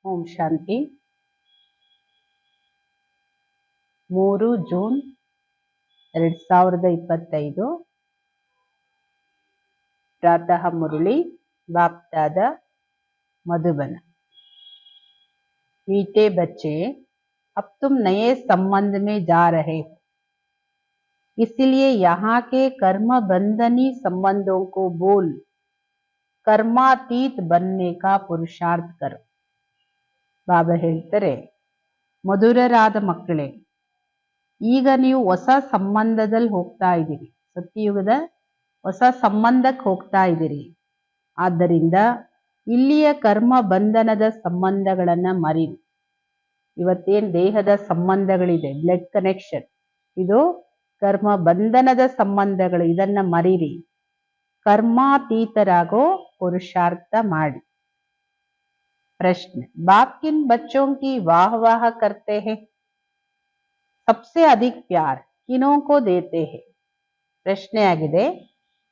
ಓಂ ಶಾಂತಿ 3 June 2025 प्रातः मुरली बाप दादा मधुबन। मीठे बच्चे, अब तुम नए संबंध में जा रहे हो, इसलिए यहाँ के कर्म बंधनी संबंधों को बोल कर्मातीत बनने का पुरुषार्थ करो। ಬಾಬಾ ಹೇಳ್ತಾರೆ, ಮಧುರರಾದ ಮಕ್ಕಳೇ, ಈಗ ನೀವು ಹೊಸ ಸಂಬಂಧದಲ್ಲಿ ಹೋಗ್ತಾ ಇದ್ದೀರಿ, ಸತ್ಯಯುಗದ ಹೊಸ ಸಂಬಂಧಕ್ಕೆ ಹೋಗ್ತಾ ಇದ್ದೀರಿ. ಆದ್ದರಿಂದ ಇಲ್ಲಿಯ ಕರ್ಮ ಬಂಧನದ ಸಂಬಂಧಗಳನ್ನ ಮರೀರಿ. ಇವತ್ತೇನ್ ದೇಹದ ಸಂಬಂಧಗಳಿದೆ, ಬ್ಲಡ್ ಕನೆಕ್ಷನ್, ಇದು ಕರ್ಮ ಬಂಧನದ ಸಂಬಂಧಗಳು, ಇದನ್ನ ಮರೀರಿ. कर्मातीतरागो पुरुषार्थ माड़ी। प्रश्न, बाप किन बच्चों की वाह वाह करते हैं? सबसे अधिक प्यार किनों को देते हैं? ಪ್ರಶ್ನೆ ಆಗಿದೆ,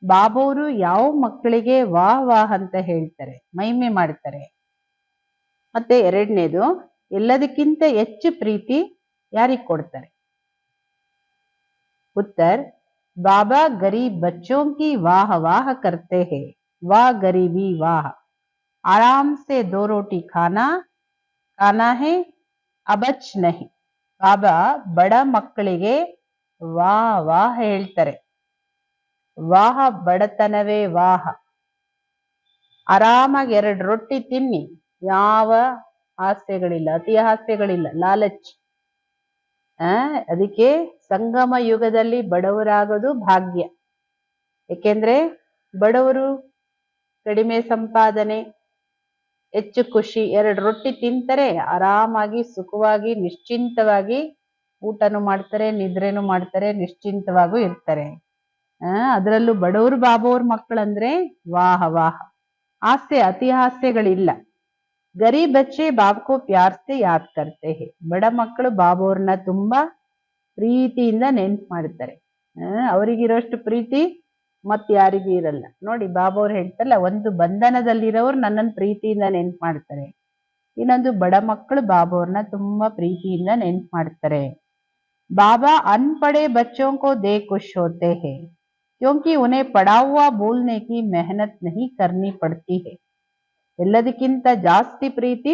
ಬಾಬೋರು ಯಾವ ಮಕ್ಕಳಿಗೆ ವಾಹ್ ವಾಹ್ ಅಂತ ಹೇಳ್ತಾರೆ, ಮಹಿಮೆ ಮಾಡ್ತಾರೆ? ಮತ್ತೆ ಎರಡನೇದು, ಎಲ್ಲದಕ್ಕಿಂತ ಹೆಚ್ಚು ಪ್ರೀತಿ ಯಾರಿಗೆ ಕೊಡ್ತಾರೆ? उत्तर, बाबा गरीब बच्चों की वाह वाह करते हैं। वाह गरीबी वाह, आराम से 2 रोटी खाना है, अबच नहीं। बाबा बड़ मಕ್ಕಳಿಗೆ ವಾಹ್ ವಾಹ್ ಹೇಳ್ತಾರೆ. ವಾಹ ಬಡತನವೇ ವಾಹ, ಆರಾಮಾಗಿ 2 ರೊಟ್ಟಿ ತಿನ್ನಿ, ಯಾವ ಹಾಸ್ಯಗಳಿಲ್ಲ, ಅತಿ ಹಾಸ್ಯಗಳಿಲ್ಲ, ಲಾಲಚ್. ಅದಕ್ಕೆ ಸಂಗಮ ಯುಗದಲ್ಲಿ ಬಡವರಾಗೋದು ಭಾಗ್ಯ. ಏಕೆಂದ್ರೆ ಬಡವರು ಕಡಿಮೆ ಸಂಪಾದನೆ, ಹೆಚ್ಚು ಖುಷಿ, 2 ರೊಟ್ಟಿ ತಿಂತಾರೆ, ಆರಾಮಾಗಿ ಸುಖವಾಗಿ ನಿಶ್ಚಿಂತವಾಗಿ ಊಟನು ಮಾಡ್ತಾರೆ, ನಿದ್ರೆನು ಮಾಡ್ತಾರೆ, ನಿಶ್ಚಿಂತವಾಗೂ ಇರ್ತಾರೆ. ಅದರಲ್ಲೂ ಬಡವರು ಬಾಬೋರ್ ಮಕ್ಕಳಂದ್ರೆ ವಾಹ ವಾಹ, ಹಾಸ್ಯ ಅತಿ ಹಾಸ್ಯಗಳಿಲ್ಲ. ಗರೀಬ್ ಬಚ್ಚೆ ಬಾಬ್ ಕೋ ಪ್ಯಾರ್ ಸೆ ಯಾದ್ ಕರ್ತೆ ಹೇ. ಬಡ ಮಕ್ಕಳು ಬಾಬೋರ್ನ ತುಂಬಾ ಪ್ರೀತಿಯಿಂದ ನೆನ್ಪು ಮಾಡ್ತಾರೆ. ಅವರಿಗಿರೋಷ್ಟು ಪ್ರೀತಿ ಮತ್ ಯಾರಿಗೂ ಇರಲ್ಲ. ನೋಡಿ, ಬಾಬೋರ್ ಹೇಳ್ತಲ್ಲ, ಒಂದು ಬಂಧನದಲ್ಲಿರೋರು ನನ್ನನ್ನು ಪ್ರೀತಿಯಿಂದ ನೆನ್ಪು ಮಾಡ್ತಾರೆ, ಇನ್ನೊಂದು ಬಡ ಮಕ್ಕಳು ಬಾಬೋರ್ನ ತುಂಬಾ ಪ್ರೀತಿಯಿಂದ ನೆನ್ಪು ಮಾಡ್ತಾರೆ. ಬಾಬಾ ಅನ್ಪಡೆ ಬಚ್ಚೋं को दे खुश होते हैं, क्योंकि उन्हें पढ़ा हुआ बोलने की मेहनत नहीं करनी पड़ती है. ಎಲ್ಲದಕ್ಕಿಂತ ಜಾಸ್ತಿ ಪ್ರೀತಿ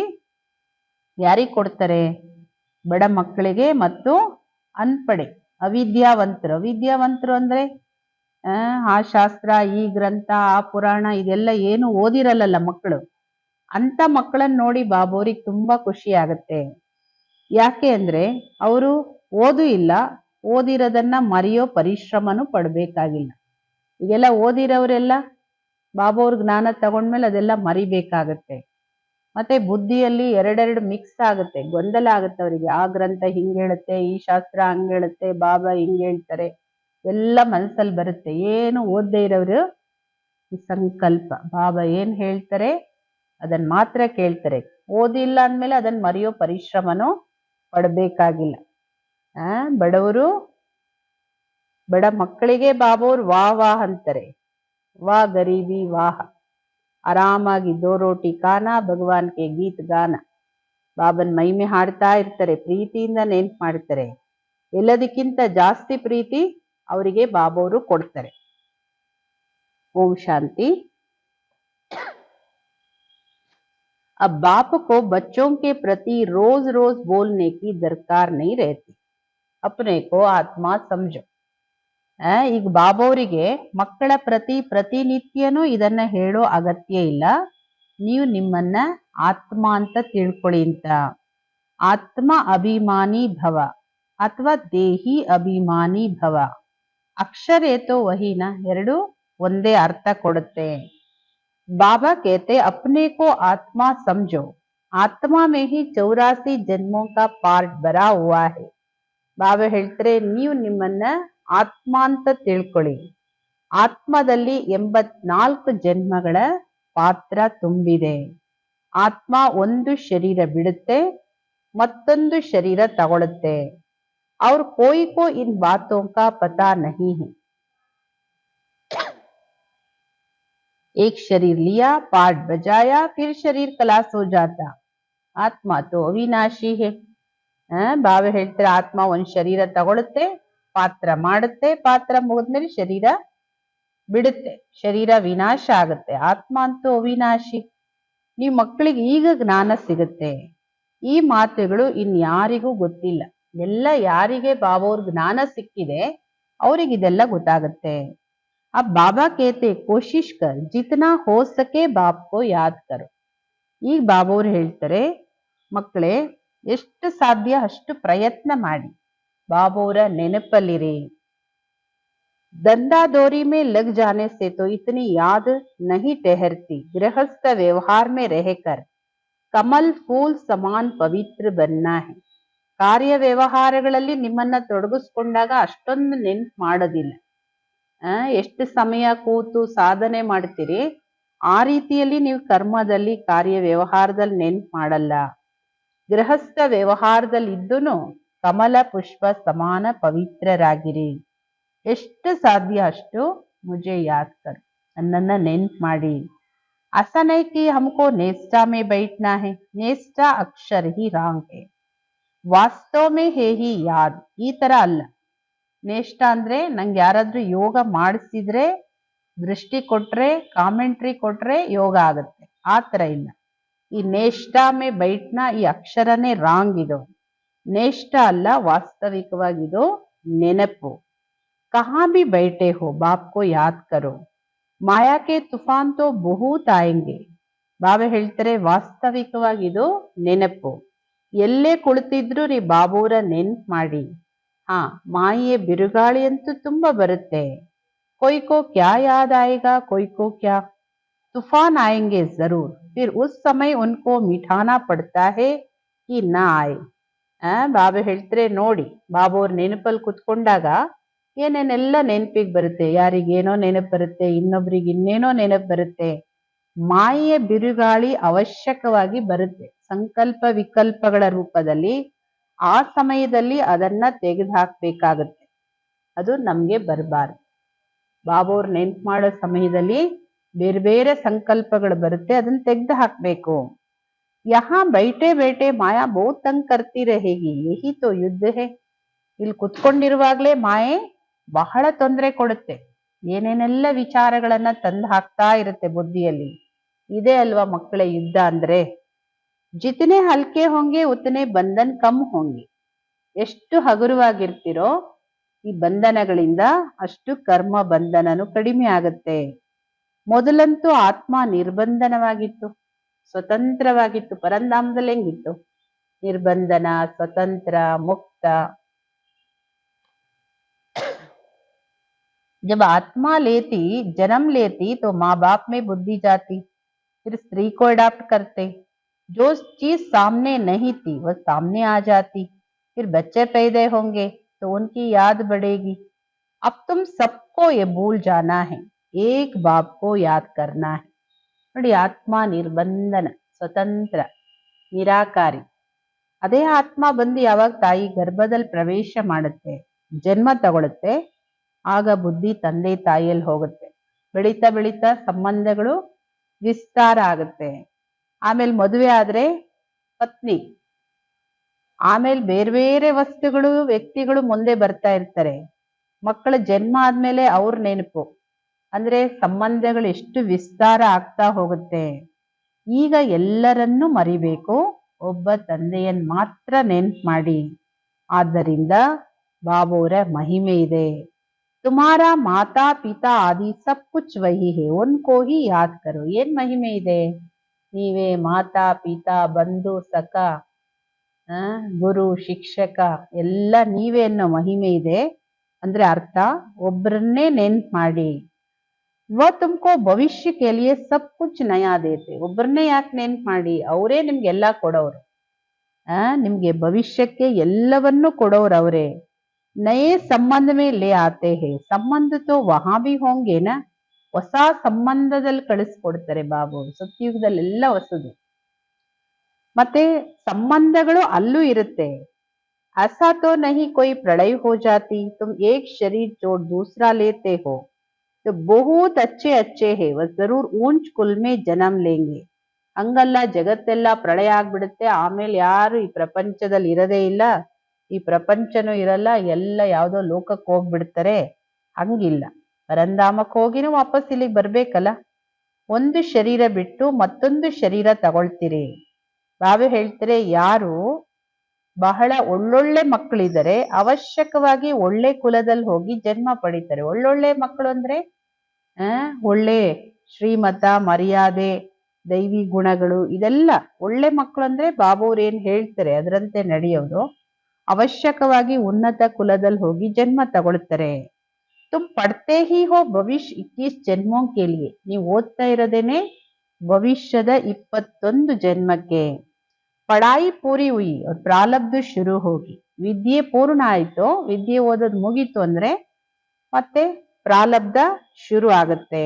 ಯಾರಿಗೆ ಕೊಡ್ತಾರೆ? ಬಡ ಮಕ್ಕಳಿಗೆ ಮತ್ತು ಅನ್ಪಡೆ, ಅವಿದ್ಯಾವಂತರು. ಅವಿದ್ಯಾವಂತರು ಅಂದ್ರೆ ಆ ಶಾಸ್ತ್ರ, ಈ ಗ್ರಂಥ, ಆ ಪುರಾಣ ಇದೆಲ್ಲ ಏನು ಓದಿರಲ್ಲ ಮಕ್ಕಳು. ಅಂತ ಮಕ್ಕಳನ್ನ ನೋಡಿ ಬಾಬೋರಿಗೆ ತುಂಬಾ ಖುಷಿ ಆಗತ್ತೆ. ಯಾಕೆ ಅಂದ್ರೆ ಅವರು ಓದು ಇಲ್ಲ, ಓದಿರೋದನ್ನ ಮರೆಯೋ ಪರಿಶ್ರಮನೂ ಪಡ್ಬೇಕಾಗಿಲ್ಲ. ಈಗೆಲ್ಲ ಓದಿರೋರೆಲ್ಲ ಬಾಬೋರ್ ಜ್ಞಾನ ತಗೊಂಡ್ಮೇಲೆ ಅದೆಲ್ಲ ಮರಿಬೇಕಾಗತ್ತೆ. ಮತ್ತೆ ಬುದ್ಧಿಯಲ್ಲಿ ಎರಡೆರಡು ಮಿಕ್ಸ್ ಆಗುತ್ತೆ, ಗೊಂದಲ ಆಗುತ್ತೆ ಅವರಿಗೆ. ಆ ಗ್ರಂಥ ಹಿಂಗ್ ಹೇಳುತ್ತೆ, ಈ ಶಾಸ್ತ್ರ ಹಂಗ್ ಹೇಳುತ್ತೆ, ಬಾಬಾ ಹಿಂಗ್ ಹೇಳ್ತಾರೆ, ಎಲ್ಲ ಮನಸ್ಸಲ್ಲಿ ಬರುತ್ತೆ. ಏನು ಓದದೇ ಇರೋರು ಈ ಸಂಕಲ್ಪ, ಬಾಬಾ ಏನ್ ಹೇಳ್ತಾರೆ ಅದನ್ನ ಮಾತ್ರ ಕೇಳ್ತಾರೆ. ಓದಿಲ್ಲ ಅಂದ್ಮೇಲೆ ಅದನ್ನ ಮರೆಯೋ ಪರಿಶ್ರಮನೂ ಪಡ್ಬೇಕಾಗಿಲ್ಲ. ಬಡವರು ಬಡ ಮಕ್ಕಳಿಗೆ ಬಾಬೋರ್ ವಾಹ್ ವಾಹ್ ಅಂತಾರೆ. ವಾ ಗರೀಬಿ ವಾಹ, ಆರಾಮಾಗಿ 2 ರೋಟಿ ಖಾನಾ, ಭಗವಾನ್ ಕೆ ಗೀತ್ ಗಾನ. ಬಾಬನ್ ಮಹಿಮೆ ಹಾಡ್ತಾ ಇರ್ತಾರೆ, ಪ್ರೀತಿಯಿಂದ ನೆನ್ಪು ಮಾಡ್ತಾರೆ. ಎಲ್ಲದಕ್ಕಿಂತ ಜಾಸ್ತಿ ಪ್ರೀತಿ ಅವರಿಗೆ ಬಾಬೋರು ಕೊಡ್ತಾರೆ. ಓಂ ಶಾಂತಿ. अब बाप को बच्चों के प्रति रोज रोज बोलने की दरकार नहीं रहती, अपने को आत्मा समझो. ಈಗ ಬಾಬೋರಿಗೆ ಮಕ್ಕಳ ಪ್ರತಿನಿತ್ಯನೂ ಇದನ್ನ ಹೇಳೋ ಅಗತ್ಯ ಇಲ್ಲ. ನೀವು ನಿಮ್ಮನ್ನ ಆತ್ಮ ಅಂತ ತಿಳ್ಕೊಳ್ಳಿ ಅಂತ. ಆತ್ಮ ಅಭಿಮಾನಿ ಭವ ಅಥವಾ ದೇಹಿ ಅಭಿಮಾನಿ ಭವ, ಅಕ್ಷರೇತೋ ವಹಿನ ಎರಡು ಒಂದೇ ಅರ್ಥ ಕೊಡುತ್ತೆ. बाबा कहते अपने को आत्मा समझो, आत्मा में ही 84 जन्मों का पार्ट भरा हुआ है. ಬಾಬಾ ಹೇಳ್ತಾರೆ, ನೀವು ನಿಮ್ಮನ್ನ ಆತ್ಮ ಅಂತ ತಿಳ್ಕೊಳ್ಳಿ, ಆತ್ಮದಲ್ಲಿ 84 ಜನ್ಮಗಳ ಪಾತ್ರ ತುಂಬಿದೆ. ಆತ್ಮ ಒಂದು ಶರೀರ ಬಿಡುತ್ತೆ, ಮತ್ತೊಂದು ಶರೀರ ತಗೊಳುತ್ತೆ. और कोई को इन बातों का पता नहीं है. एक शरीर लिया, पार्ट बजाया, फिर शरीर खलास हो जाता. ಆತ್ಮ ತೋ ಅವಿನಾಶಿ ಹೇ. ಬಾಬಾ ಹೇಳ್ತಾರೆ ಆತ್ಮ ಒಂದ್ ಶರೀರ ತಗೊಳುತ್ತೆ, ಪಾತ್ರ ಮಾಡುತ್ತೆ, ಪಾತ್ರ ಮುಗಿದ್ಮೇಲೆ ಶರೀರ ಬಿಡುತ್ತೆ, ಶರೀರ ವಿನಾಶ ಆಗುತ್ತೆ. ಆತ್ಮ ಅಂತೂ ಅವಿನಾಶಿ. ನೀವು ಮಕ್ಕಳಿಗೆ ಈಗ ಜ್ಞಾನ ಸಿಗುತ್ತೆ. ಈ ಮಾತುಗಳು ಇನ್ಯಾರಿಗೂ ಗೊತ್ತಿಲ್ಲ. ಎಲ್ಲ ಯಾರಿಗೆ ಬಾಬಾ ಅವ್ರ ಜ್ಞಾನ ಸಿಕ್ಕಿದೆ ಅವ್ರಿಗೆ ಇದೆಲ್ಲ ಗೊತ್ತಾಗುತ್ತೆ. अब बाबा कहते कोशिश कर जितना हो सके बाप को याद करो. ಈಗ ಬಾಬಾ ಅವ್ರು ಹೇಳ್ತಾರೆ ಮಕ್ಕಳೇ ಎಷ್ಟು ಸಾಧ್ಯ ಅಷ್ಟು ಪ್ರಯತ್ನ ಮಾಡಿ ಬಾಬಾ ಅವರ ನೆನಪಲ್ಲಿರಿ. धंधादौरी में लग जाने से तो इतनी याद नहीं ठहरती. गृहस्थ व्यवहार में रहकर ಕಮಲ್ ಫೂಲ್ ಸಮಾನ್ ಪವಿತ್ರ ಬನ್ನ ಹೇ. ಕಾರ್ಯ ವ್ಯವಹಾರಗಳಲ್ಲಿ ನಿಮ್ಮನ್ನ ತೊಡಗಿಸ್ಕೊಂಡಾಗ ಅಷ್ಟೊಂದು ನೆನ್ಪು ಮಾಡೋದಿಲ್ಲ. ಎಷ್ಟು ಸಮಯ ಕೂತು ಸಾಧನೆ ಮಾಡ್ತೀರಿ ಆ ರೀತಿಯಲ್ಲಿ ನೀವು ಕರ್ಮದಲ್ಲಿ ಕಾರ್ಯ ವ್ಯವಹಾರದಲ್ಲಿ ನೆನ್ಪು ಮಾಡಲ್ಲ. ಗೃಹಸ್ಥ ವ್ಯವಹಾರದಲ್ಲಿ ಇದ್ದೂನು ಕಮಲ ಪುಷ್ಪ ಸಮಾನ ಪವಿತ್ರರಾಗಿರಿ. ಎಷ್ಟು ಸಾಧ್ಯ ಅಷ್ಟು ಮುಜೆ ಯಾದ್ ಕರ್, ನನ್ನನ್ನ ನೆನ್ಪು ಮಾಡಿ. ऐसा नहीं कि हमको नेस्टा में बैठना है. नेस्टा अक्षर ही रॉन्ग है. ವಾಸ್ತವ ಮೇ ಹೇ ಹಿ ಯಾದ್, ಈ ತರ ಅಲ್ಲ. ನೇಷ್ಟ ಅಂದ್ರೆ ನಂಗೆ ಯಾರಾದ್ರೂ ಯೋಗ ಮಾಡಿಸಿದ್ರೆ, ದೃಷ್ಟಿ ಕೊಟ್ರೆ, ಕಾಮೆಂಟ್ರಿ ಕೊಟ್ರೆ ಯೋಗ ಆಗುತ್ತೆ, ಆ ತರ ಇಲ್ಲ. ಈ ನೇಷ್ಟ ಮೇ ಬೈಟ್ನ ಈ ಅಕ್ಷರನೇ ರಾಂಗ್. ಇದು ನೇಷ್ಟ ಅಲ್ಲ, ವಾಸ್ತವಿಕವಾಗಿದು ನೆನಪು. ಕಹಾ ಭಿ ಬೈಟೆ ಹೋ ಬಾಪ್ ಕೋ ಯಾದ್ ಕರೋ. ಮಾಯಾಕೆ ತುಫಾನ್ ತೋ ಬಹುತ್ ಆಯಂಗೆ. ಬಾಬಾ ಹೇಳ್ತಾರೆ ವಾಸ್ತವಿಕವಾಗಿದು ನೆನಪು. ಎಲ್ಲೇ ಕುಳಿತಿದ್ರು ರೀ ಬಾಬೂರ ನೆನ್ಪು ಮಾಡಿ. ಮಾಯೆ ಬಿರುಗಾಳಿ ಅಂತೂ ತುಂಬಾ ಬರುತ್ತೆ. कोई को क्या याद आएगा, कोई को क्या. तूफान आएंगे जरूर, फिर उस समय उनको मिठाना पड़ता है कि ना आए. ಬಾಬಾ ಹೇಳ್ತಾರೆ ನೋಡಿ, ಬಾಬಾ ಅವ್ರ ನೆನಪಲ್ಲಿ ಕುತ್ಕೊಂಡಾಗ ಏನೇನೆಲ್ಲ ನೆನಪಿಗೆ ಬರುತ್ತೆ. ಯಾರಿಗೇನೋ ನೆನಪು ಬರುತ್ತೆ, ಇನ್ನೊಬ್ರಿಗೆ ಇನ್ನೇನೋ ನೆನಪು ಬರುತ್ತೆ. ಮಾಯೆಯ ಬಿರುಗಾಳಿ ಅವಶ್ಯಕವಾಗಿ ಬರುತ್ತೆ, ಸಂಕಲ್ಪ ವಿಕಲ್ಪಗಳ ರೂಪದಲ್ಲಿ. ಆ ಸಮಯದಲ್ಲಿ ಅದನ್ನ ತೆಗೆದು ಹಾಕ್ಬೇಕಾಗತ್ತೆ, ಅದು ನಮ್ಗೆ ಬರಬಾರ್ದು. ಬಾಬಾ ಅವ್ರ ನೆನ್ಪು ಮಾಡೋ ಸಮಯದಲ್ಲಿ ಬೇರೆ ಬೇರೆ ಸಂಕಲ್ಪಗಳು ಬರುತ್ತೆ, ಅದನ್ನ ತೆಗೆದು ಹಾಕ್ಬೇಕು. ಯಹಾ ಬೈಟೆ ಬೇಟೆ ಮಾಯಾ ಬಹುತ್ ತಂಗ್ ಕರ್ತಿ रहेगी, ಯಹಿ ತೋ ಯುದ್ಧ ಹೇ. ಇಲ್ಲಿ ಕುತ್ಕೊಂಡಿರುವಾಗ್ಲೇ ಮಾಯೆ ಬಹಳ ತೊಂದರೆ ಕೊಡುತ್ತೆ, ಏನೇನೆಲ್ಲ ವಿಚಾರಗಳನ್ನ ತಂದು ಹಾಕ್ತಾ ಇರುತ್ತೆ ಬುದ್ಧಿಯಲ್ಲಿ. ಇದೇ ಅಲ್ವಾ ಮಕ್ಕಳ ಯುದ್ಧ ಅಂದ್ರೆ. ಜಿತನೆ ಹಲ್ಕೆ ಹೋಂಗೆ ಉತನೆ ಬಂಧನ್ ಕಮ್ ಹೋಂಗೆ. ಎಷ್ಟು ಹಗುರವಾಗಿರ್ತಿರೋ ಈ ಬಂಧನಗಳಿಂದ ಅಷ್ಟು ಕರ್ಮ ಬಂಧನನು ಕಡಿಮೆ ಆಗುತ್ತೆ. ಮೊದಲಂತೂ ಆತ್ಮ ನಿರ್ಬಂಧನವಾಗಿತ್ತು, ಸ್ವತಂತ್ರವಾಗಿತ್ತು. ಪರಂಧಾಮದಲ್ಲಿ ಹೆಂಗಿತ್ತು? ನಿರ್ಬಂಧನ, ಸ್ವತಂತ್ರ, ಮುಕ್ತ. जब आत्मा लेती जन्म लेती तो माँ बाप में बुद्धि जाती, फिर स्त्री को अडॉप्ट करते. जो चीज सामने नहीं थी वह सामने आ जाती. फिर बच्चे पैदा होंगे तो उनकी याद बढ़ेगी. अब तुम सबको ये भूल जाना है, एक बाप को याद करना है. ನೋಡಿ, ಆತ್ಮ ನಿರ್ಬಂಧನ, ಸ್ವತಂತ್ರ, ನಿರಾಕಾರಿ. ಅದೇ ಆತ್ಮ ಬಂದು ಯಾವಾಗ ತಾಯಿ ಗರ್ಭದಲ್ಲಿ ಪ್ರವೇಶ ಮಾಡುತ್ತೆ, ಜನ್ಮ ತಗೊಳುತ್ತೆ, ಆಗ ಬುದ್ಧಿ ತಂದೆ ತಾಯಿಯಲ್ಲಿ ಹೋಗುತ್ತೆ. ಬೆಳೀತಾ ಬೆಳೀತಾ ಸಂಬಂಧಗಳು ವಿಸ್ತಾರ ಆಗುತ್ತೆ. ಆಮೇಲೆ ಮದುವೆ ಆದ್ರೆ ಪತ್ನಿ, ಆಮೇಲೆ ಬೇರೆ ಬೇರೆ ವಸ್ತುಗಳು, ವ್ಯಕ್ತಿಗಳು ಮುಂದೆ ಬರ್ತಾ ಇರ್ತಾರೆ. ಮಕ್ಕಳ ಜನ್ಮ ಆದ್ಮೇಲೆ ಅವ್ರ ನೆನಪು, ಅಂದ್ರೆ ಸಂಬಂಧಗಳು ಎಷ್ಟು ವಿಸ್ತಾರ ಆಗ್ತಾ ಹೋಗುತ್ತೆ. ಈಗ ಎಲ್ಲರನ್ನೂ ಮರಿಬೇಕು, ಒಬ್ಬ ತಂದೆಯನ್ ಮಾತ್ರ ನೆನ್ಪು ಮಾಡಿ. ಆದ್ದರಿಂದ ಬಾಬೋರ ಮಹಿಮೆ ಇದೆ. ತುಮಾರಾ ಮಾತಾ ಪಿತಾ ಆದಿ ಸಬ್ ಕುಚ್ ವಹಿ ಹೇ, ಉನ್ಕೋ ಹಿ ಯಾದ್ ಕರೋ. ಏನ್ ಮಹಿಮೆ ಇದೆ? ನೀವೇ ಮಾತಾ ಪಿತಾ, ಬಂಧು ಸಖ, ಗುರು ಶಿಕ್ಷಕ ಎಲ್ಲ ನೀವೇ ಅನ್ನೋ ಮಹಿಮೆ ಇದೆ. ಅಂದ್ರೆ ಅರ್ಥ, ಒಬ್ಬರನ್ನೇ ನೆನ್ಪು ಮಾಡಿ. ವ ತುಮ್ಕೋ ಭವಿಷ್ಯ ಕೆ ಲಿಯೆ ಸಬ್ ಕುಚ್ ನಯಾ ದೇತೆ. ಒಬ್ಬರನ್ನೇ ಯಾಕೆ ನೆನ್ಪು ಮಾಡಿ? ಅವರೇ ನಿಮ್ಗೆಲ್ಲ ಕೊಡೋರು. ನಿಮ್ಗೆ ಭವಿಷ್ಯಕ್ಕೆ ಎಲ್ಲವನ್ನೂ ಕೊಡೋರು ಅವರೇ. ನಯೇ ಸಂಬಂಧ ಮೇ ಲೇ ಆತೆ ಹೇ, ಸಂಬಂಧ ತೋ ವಹಾ ಭಿ ಹೋಂಗೇನ. ಹೊಸ ಸಂಬಂಧದಲ್ಲಿ ಕಳಿಸ್ಕೊಡ್ತಾರೆ ಬಾಬು. ಸತ್ಯುಗದಲ್ಲೆಲ್ಲ ಹೊಸದು, ಮತ್ತೆ ಸಂಬಂಧಗಳು ಅಲ್ಲೂ ಇರುತ್ತೆ. ऐसा तो नहीं कोई प्रलय हो जाती, तुम एक शरीर छोड़ दूसरा लेते हो तो बहुत अच्छे अच्छे है, वह जरूर ऊंच कुल में जन्म लेंगे. ಹಂಗಲ್ಲ, ಜಗತ್ತೆಲ್ಲ ಪ್ರಳಯ ಆಗ್ಬಿಡುತ್ತೆ, ಆಮೇಲೆ ಯಾರು ಈ ಪ್ರಪಂಚದಲ್ಲಿ ಇರದೇ ಇಲ್ಲ, ಈ ಪ್ರಪಂಚನೂ ಇರಲ್ಲ, ಎಲ್ಲ ಯಾವ್ದೋ ಲೋಕಕ್ಕೆ ಹೋಗ್ಬಿಡ್ತಾರೆ. ಹಂಗಿಲ್ಲ. ಪರಂಧಾಮಕ್ಕೆ ಹೋಗಿನೂ ವಾಪಸ್ ಇಲ್ಲಿಗೆ ಬರ್ಬೇಕಲ್ಲ. ಒಂದು ಶರೀರ ಬಿಟ್ಟು ಮತ್ತೊಂದು ಶರೀರ ತಗೊಳ್ತೀರಿ. ಬಾಬಾ ಹೇಳ್ತಾರೆ, ಯಾರು ಬಹಳ ಒಳ್ಳೊಳ್ಳೆ ಮಕ್ಕಳಿದ್ದಾರೆ ಅವಶ್ಯಕವಾಗಿ ಒಳ್ಳೆ ಕುಲದಲ್ಲಿ ಹೋಗಿ ಜನ್ಮ ಪಡಿತಾರೆ. ಒಳ್ಳೊಳ್ಳೆ ಮಕ್ಕಳು ಅಂದ್ರೆ ಒಳ್ಳೆ ಶ್ರೀಮತ, ಮರ್ಯಾದೆ, ದೈವಿ ಗುಣಗಳು, ಇದೆಲ್ಲ ಒಳ್ಳೆ ಮಕ್ಕಳು ಅಂದ್ರೆ ಬಾಬಾವ್ರು ಏನ್ ಹೇಳ್ತಾರೆ ಅದರಂತೆ ನಡೆಯೋದು. ಅವಶ್ಯಕವಾಗಿ ಉನ್ನತ ಕುಲದಲ್ಲಿ ಹೋಗಿ ಜನ್ಮ ತಗೊಳ್ತಾರೆ. ತುಮ್ ಪಡ್ತೇ ಹಿ ಹೋ ಭವಿಷ್ಯ 21 ಜನ್ಮೋ ಕೆ ಲಿಯೆ. ನೀವು ಓದ್ತಾ ಇರೋದೇನೆ ಭವಿಷ್ಯದ 21 ಜನ್ಮಕ್ಕೆ. ಪಡಾಯಿ ಪೂರಿ ಹುಯಿ ಅವ್ರ ಪ್ರಾರಬ್ಧ ಶುರು ಹೋಗಿ, ವಿದ್ಯೆ ಪೂರ್ಣ ಆಯ್ತು, ವಿದ್ಯೆ ಓದೋದು ಮುಗೀತು ಅಂದ್ರೆ ಮತ್ತೆ ಪ್ರಾರಬ್ಧ ಶುರು ಆಗುತ್ತೆ.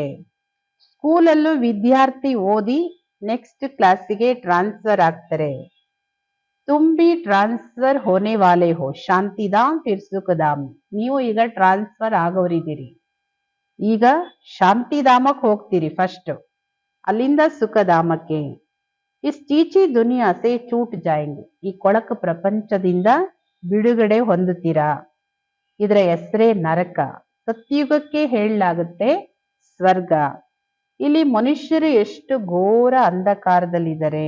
ಸ್ಕೂಲಲ್ಲೂ ವಿದ್ಯಾರ್ಥಿ ಓದಿ ನೆಕ್ಸ್ಟ್ ಕ್ಲಾಸಿಗೆ ಟ್ರಾನ್ಸ್ಫರ್ ಆಗ್ತಾರೆ. ತುಮ್ ಭಿ ಟ್ರಾನ್ಸ್ಫರ್ ಹೋನೆ ವಾಲೆ ಹೋ, ಶಾಂತಿಧಾಮ್ ಫಿರ್ ಸುಖಧಾಮ್. ನೀವು ಈಗ ಟ್ರಾನ್ಸ್ಫರ್ ಆಗೋರಿದ್ದೀರಿ. ಈಗ ಶಾಂತಿಧಾಮಕ್ಕೆ ಹೋಗ್ತೀರಿ ಫಸ್ಟ್, ಅಲ್ಲಿಂದ ಸುಖಧಾಮಕ್ಕೆ. ಇಸ್ ಚೀಚಿ ದುನಿಯಾ ಸೆ ಚೂಟ್ ಜಾಯಂಗೆ. ಈ ಕೊಳಕು ಪ್ರಪಂಚದಿಂದ ಬಿಡುಗಡೆ ಹೊಂದುತ್ತೀರಾ. ಇದರ ಹೆಸರೇ ನರಕ. ಸತ್ಯುಗಕ್ಕೆ ಹೇಳಲಾಗುತ್ತೆ ಸ್ವರ್ಗ. ಇಲ್ಲಿ ಮನುಷ್ಯರು ಎಷ್ಟು ಘೋರ ಅಂಧಕಾರದಲ್ಲಿದ್ದಾರೆ.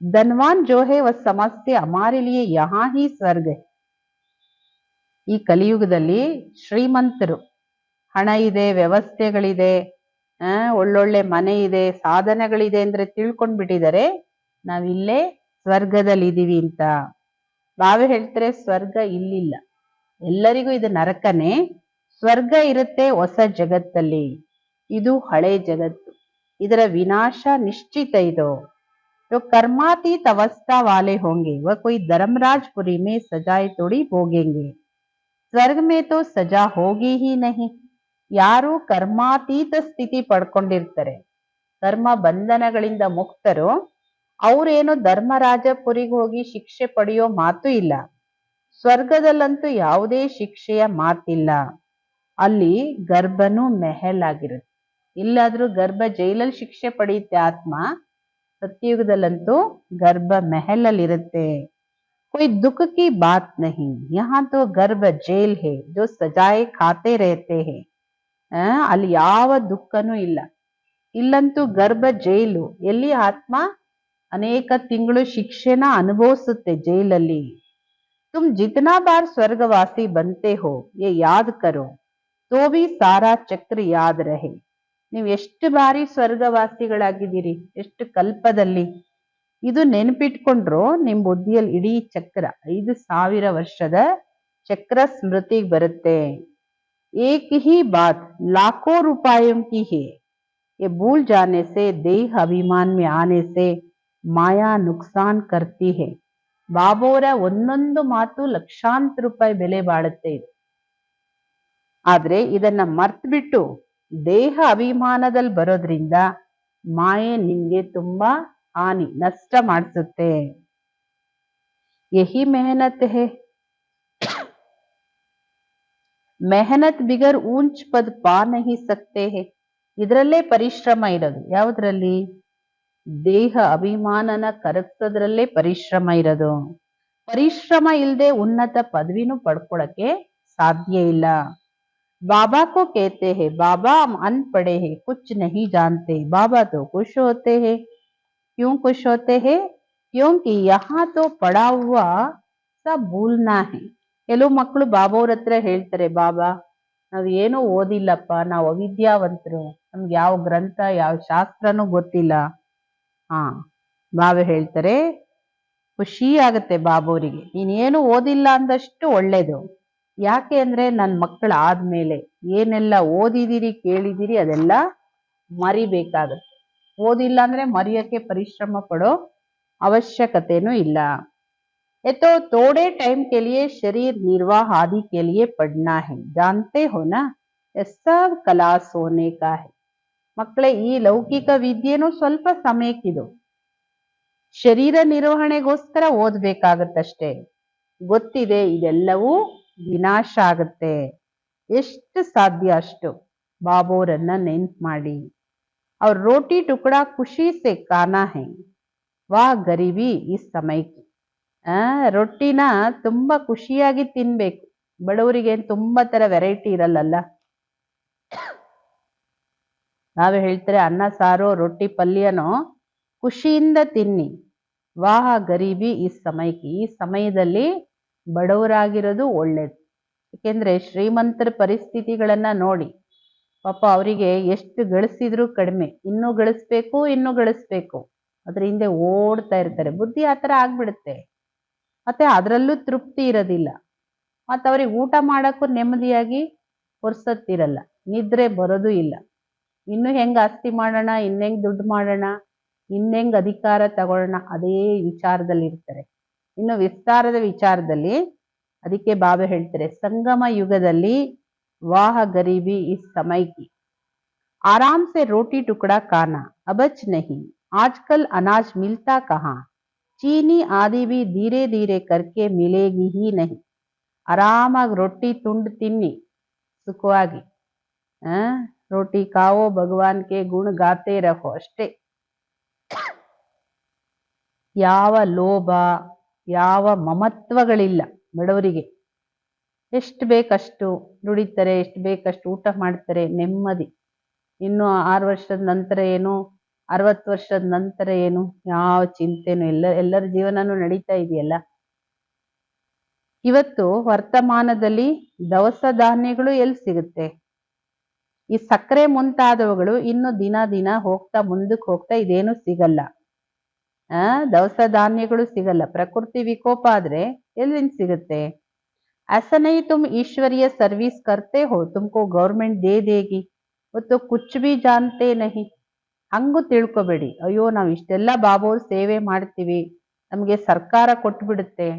ಧನ್ವಾನ್ ಜೋ ಹೇ ವ ಸಮಸ್ಯೆ ಹಮಾರೆ ಲಿಯೆ ಯಹಾ ಹಿ ಸ್ವರ್ಗ. ಈ ಕಲಿಯುಗದಲ್ಲಿ ಶ್ರೀಮಂತರು, ಹಣ ಇದೆ, ವ್ಯವಸ್ಥೆಗಳಿದೆ, ಒಳ್ಳೊಳ್ಳೆ ಮನೆ ಇದೆ, ಸಾಧನಗಳಿದೆ ಅಂದ್ರೆ ತಿಳ್ಕೊಂಡ್ಬಿಟ್ಟಿದ್ದಾರೆ ನಾವಿಲ್ಲೇ ಸ್ವರ್ಗದಲ್ಲಿ ಇದೀವಿ ಅಂತ. ಬಾವೆ ಹೇಳ್ತಾರೆ ಸ್ವರ್ಗ ಇಲ್ಲಿಲ್ಲ, ಎಲ್ಲರಿಗೂ ಇದು ನರಕನೇ. ಸ್ವರ್ಗ ಇರುತ್ತೆ ಹೊಸ ಜಗತ್ತಲ್ಲಿ, ಇದು ಹಳೆ ಜಗತ್ತು, ಇದರ ವಿನಾಶ ನಿಶ್ಚಿತ. ಇದು ಕರ್ಮಾತೀತ ಅವಸ್ಥಾ ವಾಲೆ ಹೋಂಗೆ ವ ಕೊಯ್ ಧರ್ಮರಾಜಪುರಿ ಮೇ ಸಜಾಯ್ ತೋಡಿ ಭೋಗೆಂಗೆ. ಸ್ವರ್ಗ ಮೇ ತೋ ಸಜಾ ಹೋಗಿ ಹಿ ನಹಿ. ಯಾರು ಕರ್ಮಾತೀತ ಸ್ಥಿತಿ ಪಡ್ಕೊಂಡಿರ್ತಾರೆ, ಕರ್ಮ ಬಂಧನಗಳಿಂದ ಮುಕ್ತರು, ಅವ್ರೇನು ಧರ್ಮರಾಜಪುರಿಗೆ ಹೋಗಿ ಶಿಕ್ಷೆ ಪಡೆಯೋ ಮಾತು ಇಲ್ಲ. ಸ್ವರ್ಗದಲ್ಲಂತೂ ಯಾವುದೇ ಶಿಕ್ಷೆಯ ಮಾತಿಲ್ಲ. ಅಲ್ಲಿ ಗರ್ಭನೂ ಮೆಹಲ್ ಆಗಿರುತ್ತೆ. ಇಲ್ಲಾದ್ರೂ ಗರ್ಭ ಜೈಲಲ್ಲಿ ಶಿಕ್ಷೆ ಪಡೆಯುತ್ತೆ ಆತ್ಮ, ಸತ್ಯಯುಗದಲ್ಲಂತೂ ಗರ್ಭ ಮೆಹಲಲ್ಲಿರುತ್ತೆ. कोई दुख की बात नहीं, यहाँ तो गर्भ जेल है जो सजाए खाते रहते हैं. ಅಲ್ಲಿ ಯಾವ ದುಃಖನೂ ಇಲ್ಲ, ಇಲ್ಲಂತೂ ಗರ್ಭ ಜೈಲು, ಎಲ್ಲಿ ಆತ್ಮ ಅನೇಕ ತಿಂಗಳು ಶಿಕ್ಷೆನ ಅನುಭವಿಸುತ್ತೆ ಜೈಲಲ್ಲಿ. ತುಮ್ ಜಿತನಾ ಬಾರ್ ಸ್ವರ್ಗವಾಸಿ ಬಂತೆ ಹೋ ಯೇ ಯಾದ್ ಕರೋ ತೋ ಭಿ ಸಾರಾ ಚಕ್ರ ಯಾದ್ ರಹೆ. ನೀವು ಎಷ್ಟು ಬಾರಿ ಸ್ವರ್ಗವಾಸಿಗಳಾಗಿದ್ದೀರಿ, ಎಷ್ಟು ಕಲ್ಪದಲ್ಲಿ, ಇದು ನೆನಪಿಟ್ಕೊಂಡ್ರು ನಿಮ್ ಬುದ್ಧಿಯಲ್ಲಿ ಇಡೀ ಚಕ್ರ 5000 ವರ್ಷದ ಚಕ್ರ ಸ್ಮೃತಿಗೆ ಬರುತ್ತೆ. ಏಕ್ ಹಿ ಬಾತ್ ಲಾಖೋ ರೂಪಾಯೋಂ ಕಿ ಹೇ, ये भूल जाने से देह अभिमान में आने से माया नुकसान करती है. ಬಾಬೋರ ಒಂದೊಂದು ಮಾತು ಲಕ್ಷಾಂತರ ರೂಪಾಯಿ ಬೆಲೆ ಬಾಳುತ್ತೆ ಇದು. ಆದ್ರೆ ಇದನ್ನ ಮರ್ತ್ಬಿಟ್ಟು ದೇಹ ಅಭಿಮಾನದಲ್ಲಿ ಬರೋದ್ರಿಂದ ಮಾಯೆ ನಿಮ್ಗೆ ತುಂಬಾ ಹಾನಿ, ನಷ್ಟ ಮಾಡಿಸುತ್ತೆ. ಯಹಿ ಮೆಹನತ್ ಹೇ, ಮೆಹನತ್ ಬಿಗರ್ ಊಂಚ್ ಪದ್ ಪಾ ನಹಿ ಸಕ್ತೆ ಹೇ. ಇದರಲ್ಲೇ ಪರಿಶ್ರಮ ಇರೋದು. ಯಾವುದ್ರಲ್ಲಿ? ದೇಹ ಅಭಿಮಾನನ ಕರಗಿಸೋದ್ರಲ್ಲೇ ಪರಿಶ್ರಮ ಇರೋದು. ಪರಿಶ್ರಮ ಇಲ್ಲದೆ ಉನ್ನತ ಪದವಿನೂ ಪಡ್ಕೊಳಕ್ಕೆ ಸಾಧ್ಯ ಇಲ್ಲ. बाबा को कहते हैं बाबा हम अनपढ़े हैं कुछ नहीं जानते. बाबा तो खुश होते हैं. क्यों खुश होते हैं? क्योंकि यहाँ तो पढ़ा हुआ सब भूलना है. ಕೆಲವು ಮಕ್ಕಳು ಬಾಬಾವ್ರ ಹತ್ರ ಹೇಳ್ತಾರೆ, ಬಾಬಾ ನಾವ್ ಏನೂ ಓದಿಲ್ಲಪ್ಪ, ನಾವು ಅವಿದ್ಯಾವಂತರು, ನಮ್ಗೆ ಯಾವ ಗ್ರಂಥ ಯಾವ ಶಾಸ್ತ್ರನೂ ಗೊತ್ತಿಲ್ಲ. ಬಾಬಾ ಹೇಳ್ತಾರೆ, ಖುಷಿ ಆಗತ್ತೆ ಬಾಬಾವ್ರಿಗೆ, ನೀನೇನು ಓದಿಲ್ಲ ಅಂದಷ್ಟು ಒಳ್ಳೇದು. ಯಾಕೆ ಅಂದ್ರೆ ನನ್ನ ಮಕ್ಕಳು ಆದ್ಮೇಲೆ ಏನೆಲ್ಲ ಓದಿದಿರಿ ಕೇಳಿದಿರಿ ಅದೆಲ್ಲ ಮರಿಬೇಕಾಗತ್ತೆ. ಓದಿಲ್ಲ ಅಂದ್ರೆ ಮರೆಯಕ್ಕೆ ಪರಿಶ್ರಮ ಪಡೋ ಅವಶ್ಯಕತೆನೂ ಇಲ್ಲ. तो थोड़े टाइम के लिए शरीर निर्वाह आदि के लिए पढ़ना है, जानते हो ना, ये सब क्लास होने का है. ಮಕ್ಕಳೇ, ಈ ಲೌಕಿಕ ವಿದ್ಯೆನೂ ಸ್ವಲ್ಪ ಸಮಯಕ್ಕಿದು. ಶರೀರ ನಿರ್ವಹಣೆಗೋಸ್ಕರ ಓದ್ಬೇಕಾಗತ್ತಷ್ಟೇ. ಗೊತ್ತಿದೆ ಇದೆಲ್ಲವೂ ವಿನಾಶ ಆಗತ್ತೆ. ಎಷ್ಟು ಸಾಧ್ಯ ಅಷ್ಟು ಬಾಬೋರನ್ನ ನೆನ್ಪು ಮಾಡಿ. और रोटी टुकड़ा खुशी से खाना है, वाह गरीबी इस समय की. ರೊಟ್ಟಿನ ತುಂಬಾ ಖುಷಿಯಾಗಿ ತಿನ್ಬೇಕು. ಬಡವರಿಗೆ ಏನ್ ತುಂಬಾ ತರ ವೆರೈಟಿ ಇರಲ್ಲಲ್ಲ. ನಾವೇ ಹೇಳ್ತಾರೆ ಅನ್ನ ಸಾರು ರೊಟ್ಟಿ ಪಲ್ಯನೋ ಖುಷಿಯಿಂದ ತಿನ್ನಿ. ವಾಹ ಗರೀಬಿ ಈ ಸಮಯಕ್ಕೆ, ಈ ಸಮಯದಲ್ಲಿ ಬಡವರಾಗಿರೋದು ಒಳ್ಳೇದು. ಯಾಕೆಂದ್ರೆ ಶ್ರೀಮಂತರ ಪರಿಸ್ಥಿತಿಗಳನ್ನ ನೋಡಿ, ಪಾಪ ಅವರಿಗೆ ಎಷ್ಟು ಗಳಿಸಿದ್ರು ಕಡಿಮೆ, ಇನ್ನೂ ಗಳಿಸ್ಬೇಕು, ಅದ್ರ ಹಿಂದೆ ಓಡ್ತಾ ಇರ್ತಾರೆ. ಬುದ್ಧಿ ಆತರ ಆಗ್ಬಿಡುತ್ತೆ. ಮತ್ತೆ ಅದರಲ್ಲೂ ತೃಪ್ತಿ ಇರೋದಿಲ್ಲ. ಮತ್ತೆ ಅವ್ರಿಗೆ ಊಟ ಮಾಡಕ್ಕೂ ನೆಮ್ಮದಿಯಾಗಿ ಪುರ್ಸೊತ್ತಿರಲ್ಲ, ನಿದ್ರೆ ಬರೋದು ಇಲ್ಲ. ಇನ್ನು ಹೆಂಗ್ ಆಸ್ತಿ ಮಾಡೋಣ, ಇನ್ನೆಂಗ್ ದುಡ್ಡು ಮಾಡೋಣ, ಇನ್ನೆಂಗ್ ಅಧಿಕಾರ ತಗೊಳ್ಳೋಣ, ಅದೇ ವಿಚಾರದಲ್ಲಿ ಇರ್ತಾರೆ. ಇನ್ನು ವಿಸ್ತಾರದ ವಿಚಾರದಲ್ಲಿ ಅದಕ್ಕೆ ಬಾಬಾ ಹೇಳ್ತಾರೆ, ಸಂಗಮ ಯುಗದಲ್ಲಿ ವಾಹ ಗರೀಬಿ ಇಸ್ ಸಮಯ ಕಿ, ಆರಾಮ್ ಸೆ ರೋಟಿ ಟುಕड़ा खाना अबच नहीं, आजकल अनाज मिलता कहाँ, चीनी आदि भी धीरे धीरे करके मिलेगी ही नहीं. ಆರಾಮಾಗಿ ರೊಟ್ಟಿ ತುಂಡು ತಿನ್ನಿ ಸುಖವಾಗಿ. ರೋಟಿ ಕಾವೋ ಭಗವಾನ್ ಕೆ ಗುಣ ಗಾತೆ ರಹೋ ಅಷ್ಟೇ. ಯಾವ ಲೋಭ, ಯಾವ ಮಮತ್ವಗಳಿಲ್ಲ ಬಡವರಿಗೆ. ಎಷ್ಟು ಬೇಕಷ್ಟು ದುಡಿತಾರೆ, ಎಷ್ಟು ಬೇಕಷ್ಟು ಊಟ ಮಾಡ್ತಾರೆ, ನೆಮ್ಮದಿ. ಇನ್ನು 6 ವರ್ಷದ ನಂತರ ಏನು, 60 ವರ್ಷದ ನಂತರ ಏನು, ಯಾವ ಚಿಂತೆನೂ ಇಲ್ಲ. ಎಲ್ಲರ ಜೀವನನೂ ನಡೀತಾ ಇದೆಯಲ್ಲ. ಇವತ್ತು ವರ್ತಮಾನದಲ್ಲಿ ದವಸ ಧಾನ್ಯಗಳು ಎಲ್ಲಿ ಸಿಗುತ್ತೆ? ಈ ಸಕ್ಕರೆ ಮುಂತಾದವುಗಳು ಇನ್ನು ದಿನ ಹೋಗ್ತಾ ಮುಂದಕ್ಕೆ ಹೋಗ್ತಾ ಇದೇನು ಸಿಗಲ್ಲ. ದವಸ ಧಾನ್ಯಗಳು ಸಿಗಲ್ಲ. ಪ್ರಕೃತಿ ವಿಕೋಪ ಆದ್ರೆ ಎಲ್ಲಿಂದ ಸಿಗುತ್ತೆ? ऐसा नहीं तुम ईश्वरीय सर्विस करते हो, तुमको गवर्नमेंಟ್ दे देगी, तो कुछ भी जानते नहीं. ಹಂಗೂ ತಿಳ್ಕೊಬೇಡಿ, ಅಯ್ಯೋ ನಾವು ಇಷ್ಟೆಲ್ಲ ಬಾಬೋರ್ ಸೇವೆ ಮಾಡ್ತೀವಿ, ನಮ್ಗೆ ಸರ್ಕಾರ ಕೊಟ್ಬಿಡುತ್ತೆ,